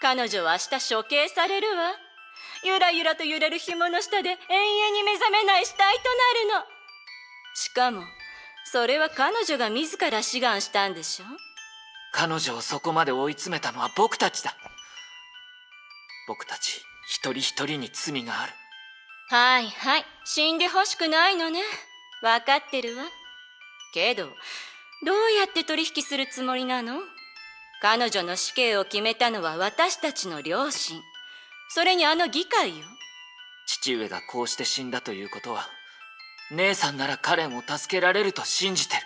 彼女は明日処刑されるわ。ゆらゆらと揺れる紐の下で永遠に目覚めない死体となるの。しかもそれは彼女が自ら志願したんでしょ。彼女をそこまで追い詰めたのは僕たちだ。僕たち一人一人に罪がある。はいはい、死んでほしくないのね。分かってるわ。けどどうやって取引するつもりなの？彼女の死刑を決めたのは私たちの両親、それにあの議会よ。父上がこうして死んだということは、姉さんならカレンを助けられると信じてる。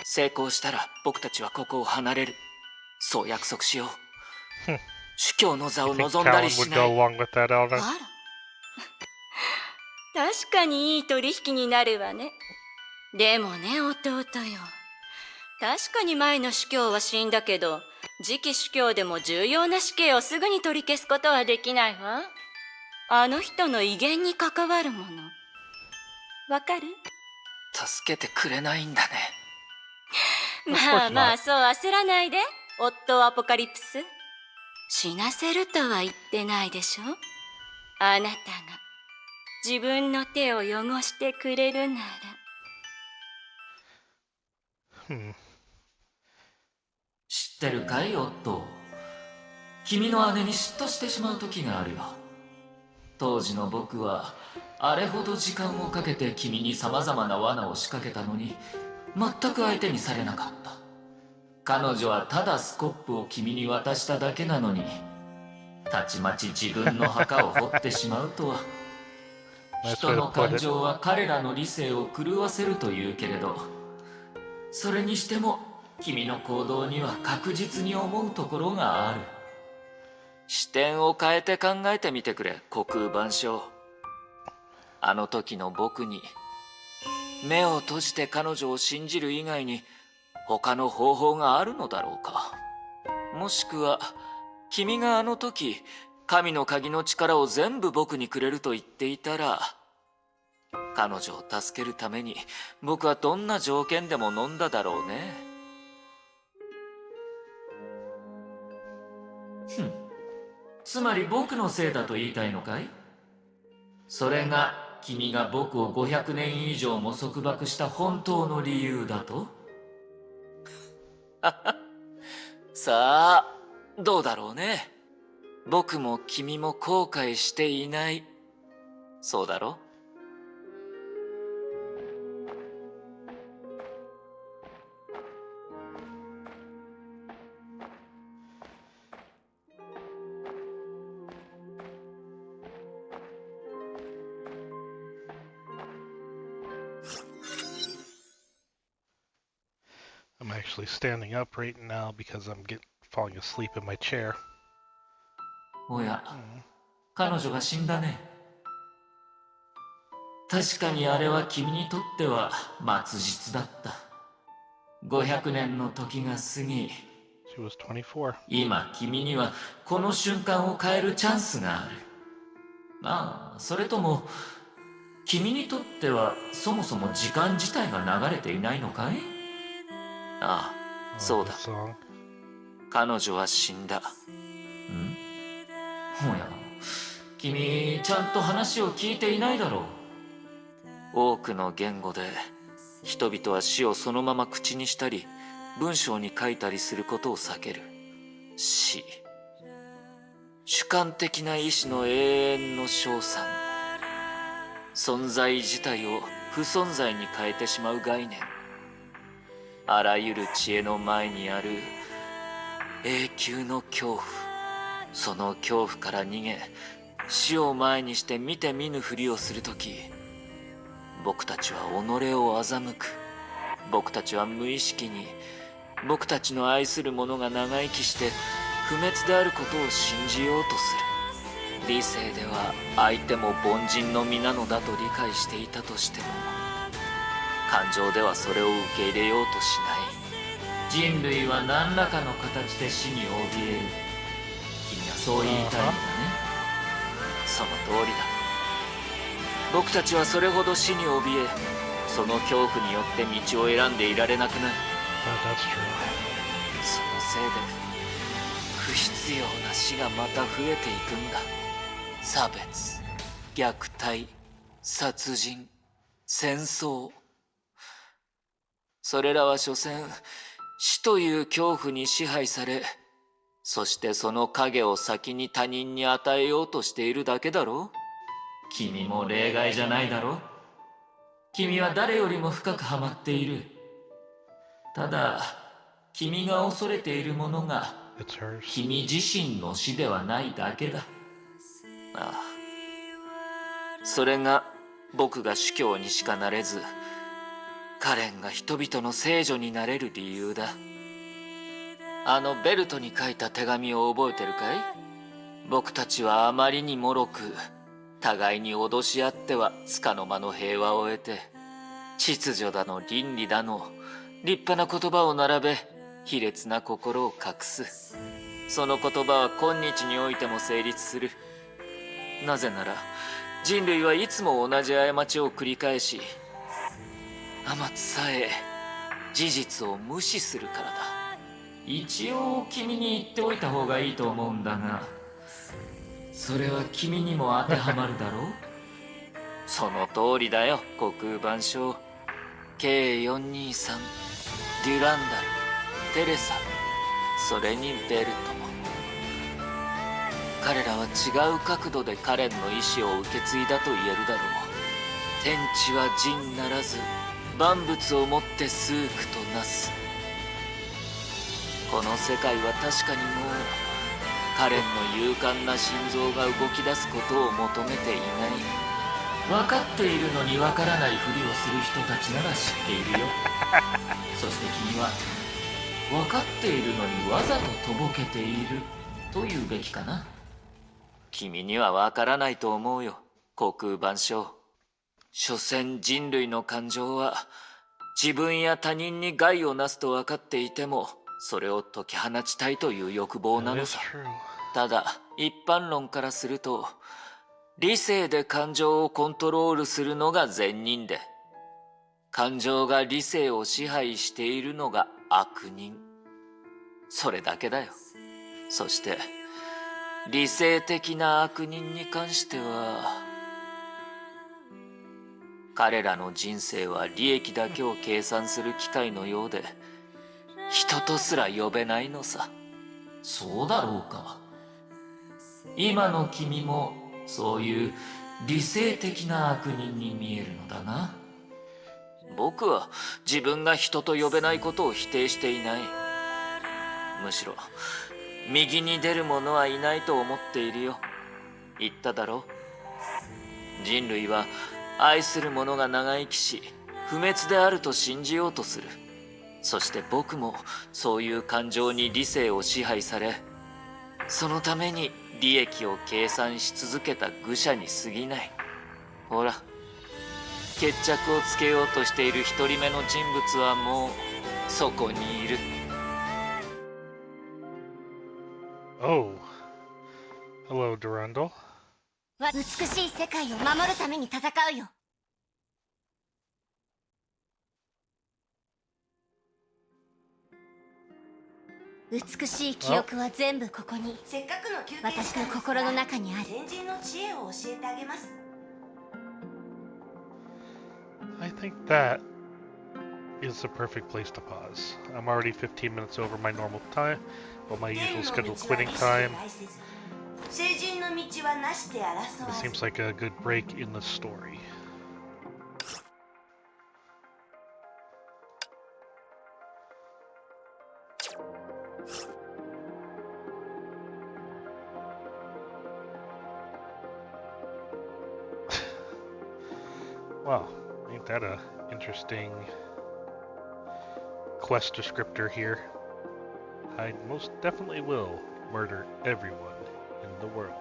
成功したら僕たちはここを離れる。そう約束しよう。主教の座を I think 望んだり Callan し would な go い。 along with that, あ Alden. ら確かにいい取引になるわね。でもね、弟よ。確かに前の主教は死んだけど、次期主教でも重要な死刑をすぐに取り消すことはできないわ。あの人の威厳に関わるもの。わかる？助けてくれないんだね。まあまあ、そう焦らないで、夫アポカリプス。死なせるとは言ってないでしょ。あなたが自分の手を汚してくれるなら。知ってるかい、オットー。君の姉に嫉妬してしまう時があるよ。当時の僕はあれほど時間をかけて君に様々な罠を仕掛けたのに全く相手にされなかった。彼女はただスコップを君に渡しただけなのに、たちまち自分の墓を掘ってしまうとは。人の感情は彼らの理性を狂わせるというけれど、それにしても君の行動には確実に思うところがある。視点を変えて考えてみてくれ、虚空万象。あの時の僕に目を閉じて彼女を信じる以外に他の方法があるのだろうか。もしくは君があの時神の鍵の力を全部僕にくれると言っていたら、彼女を助けるために僕はどんな条件でも飲んだだろうね。つまり僕のせいだと言いたいのかい？それが君が僕を500年以上も束縛した本当の理由だと？さあ、どうだろうね。僕も君も後悔していない。そうだろ？I'm actually standing up right now because I'm falling asleep in my chair. おや、彼女が死んだね。確かにあれは君にとっては末日だった。500年の時が過ぎ、He was 24. 今君にはこの瞬間を変えるチャンスがある。ああ、それとも君にとってはそもそも時間自体が流れていないのかい？ああ、そうだ。 Good song. 彼女は死んだ。ん？おや、君ちゃんと話を聞いていないだろう。多くの言語で人々は死をそのまま口にしたり文章に書いたりすることを避ける。死、主観的な意志の永遠の称賛、存在自体を不存在に変えてしまう概念。あらゆる知恵の前にある永久の恐怖。その恐怖から逃げ死を前にして見て見ぬふりをするとき、僕たちは己を欺く。僕たちは無意識に僕たちの愛する者が長生きして不滅であることを信じようとする。理性では相手も凡人の身なのだと理解していたとしても、感情ではそれを受け入れようとしない。人類は何らかの形で死に怯える。君はそう言いたいのだね。その通りだ。僕たちはそれほど死に怯え、その恐怖によって道を選んでいられなくなる。Oh, that's true. そのせいで不必要な死がまた増えていくんだ。差別、虐待、殺人、戦争。それらは所詮死という恐怖に支配され、そしてその影を先に他人に与えようとしているだけだろう。君も例外じゃないだろう。君は誰よりも深くハマっている。ただ君が恐れているものが It's hers. 君自身の死ではないだけだ。ああ、それが僕が主教にしかなれず、カレンが人々の聖女になれる理由だ。あのベルトに書いた手紙を覚えてるかい？僕たちはあまりに脆く、互いに脅し合っては束の間の平和を得て、秩序だの倫理だの立派な言葉を並べ、卑劣な心を隠す。その言葉は今日においても成立する。なぜなら人類はいつも同じ過ちを繰り返し、天津さえ事実を無視するからだ。一応君に言っておいた方がいいと思うんだが、それは君にも当てはまるだろう。その通りだよ、虚空万象。 K423、 デュランダル、テレサ、それにベルトも。彼らは違う角度でカレンの意志を受け継いだと言えるだろう。天地は人ならず万物をもって数苦となす。この世界は確かにもうカレンの勇敢な心臓が動き出すことを求めていない。分かっているのに分からないふりをする人たちなら知っているよ。そして君は分かっているのにわざととぼけていると言うべきかな。君には分からないと思うよ、虚空万象。所詮人類の感情は自分や他人に害をなすと分かっていても、それを解き放ちたいという欲望な That の is さ。 true. ただ一般論からすると、理性で感情をコントロールするのが善人で、感情が理性を支配しているのが悪人。それだけだよ。そして理性的な悪人に関しては、彼らの人生は利益だけを計算する機械のようで、人とすら呼べないのさ。そうだろうか。今の君もそういう理性的な悪人に見えるのだな。僕は自分が人と呼べないことを否定していない。むしろ右に出る者はいないと思っているよ。言っただろう。人類は愛する者が長生きし不滅であると信じようとする。そして僕もそういう感情に理性を支配され、そのために利益を計算し続けた愚者に過ぎない。ほら、決着をつけようとしている一人目の人物はもうそこにいる。Oh. Hello, Durandal. 美しい世界を守るために戦うよ。美しい記憶は全部ここに、せっかくの休憩私の心の中にある。先人の知恵を教えてあげます。 I think that is the perfect place to pause. I'm already 15 minutes over my normal time, well, my usual scheduled quitting time. 成人の道はなして争わ This ず。 seems like a good break in the story. Wow, ain't that a interesting quest descriptor here? I most definitely will murder everyone in the world.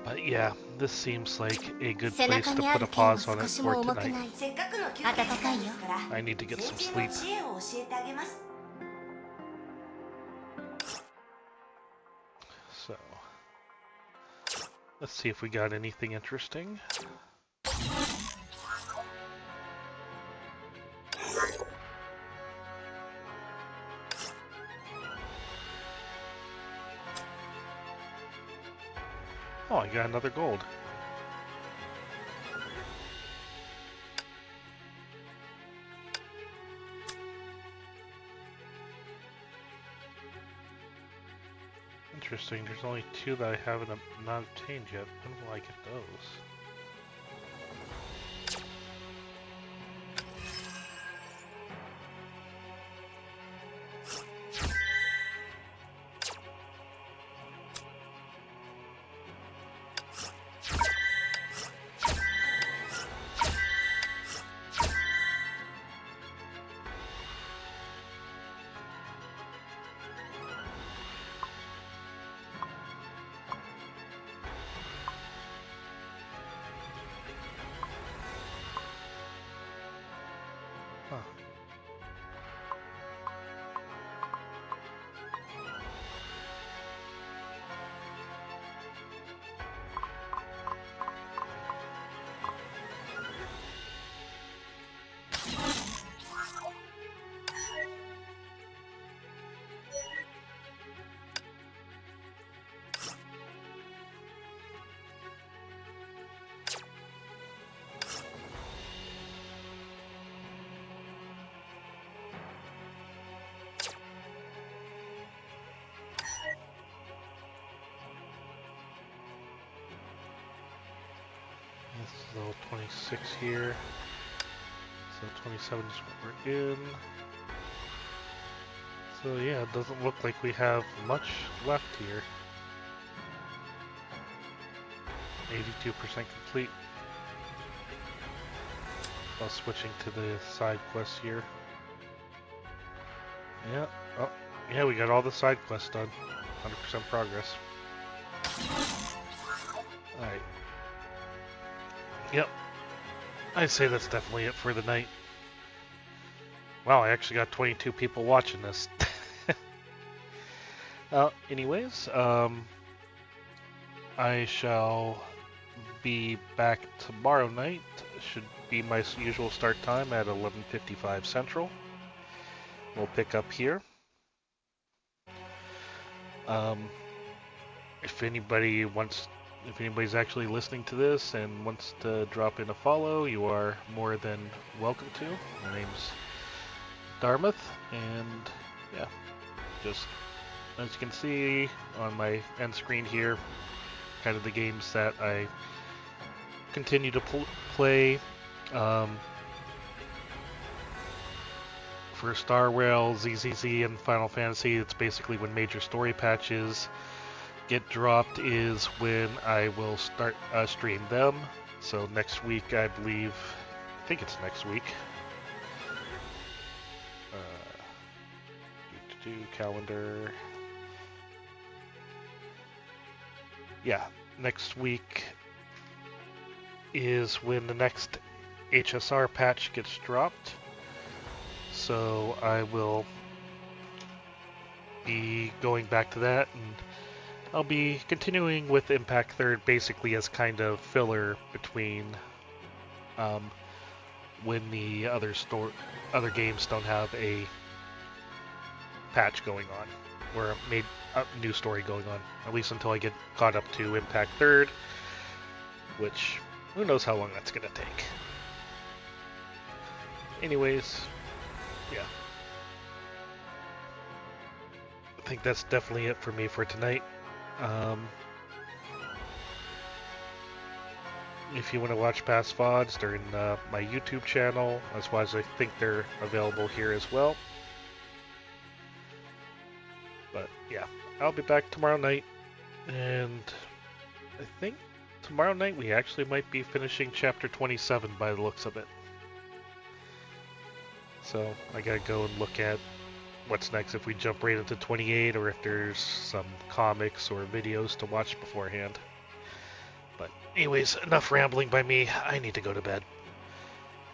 But yeah, this seems like a good 背 place 中 to にあ put る a 剣は pause on 少 it し for も重く tonight. ない。せっかくの休憩時間ですから I need to get some 先人の sleep. 知恵を教えてあげます。 So, let's see if we got anything interesting. Oh, I got another gold. Interesting, there's only 2 that I haven't not obtained yet. When will I get those? Huh. This is level 26 here. So 27 is what we're in. So yeah, it doesn't look like we have much left here. 82% complete. While switching to the side quests here. Yeah, oh, yeah, we got all the side quests done. 100% progress. Alright. Yep. I'd say that's definitely it for the night. Wow, I actually got 22 people watching this. Anyways, I shall be back tomorrow night. Should be my usual start time at 11:55 Central. We'll pick up here. If anybody's actually listening to this and wants to drop in a follow, you are more than welcome to. My name's Dartmouth, and yeah, just as you can see on my end screen here, kind of the games that I continue to play. For Star Rail, ZZZ, and Final Fantasy, it's basically when major story patches get dropped is when I will start stream them. So next week, I think it's next week. Calendar. Yeah, next week is when the next HSR patch gets dropped. So I will be going back to that, and I'll be continuing with Impact Third basically as kind of filler between when the other games don't have a patch going on, or a new story going on, at least until I get caught up to Impact Third, which who knows how long that's gonna take. Anyways, yeah. I think that's definitely it for me for tonight. If you want to watch past VODs, they're in my YouTube channel, as well as I think they're available here as well. But yeah, I'll be back tomorrow night, and I think tomorrow night we actually might be finishing chapter 27 by the looks of it. So I gotta go and look at what's next, if we jump right into 28, or if there's some comics or videos to watch beforehand. But anyways, enough rambling by me. I need to go to bed.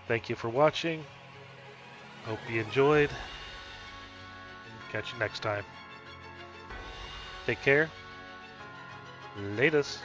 Thank you for watching. Hope you enjoyed. Catch you next time. Take care. Latest.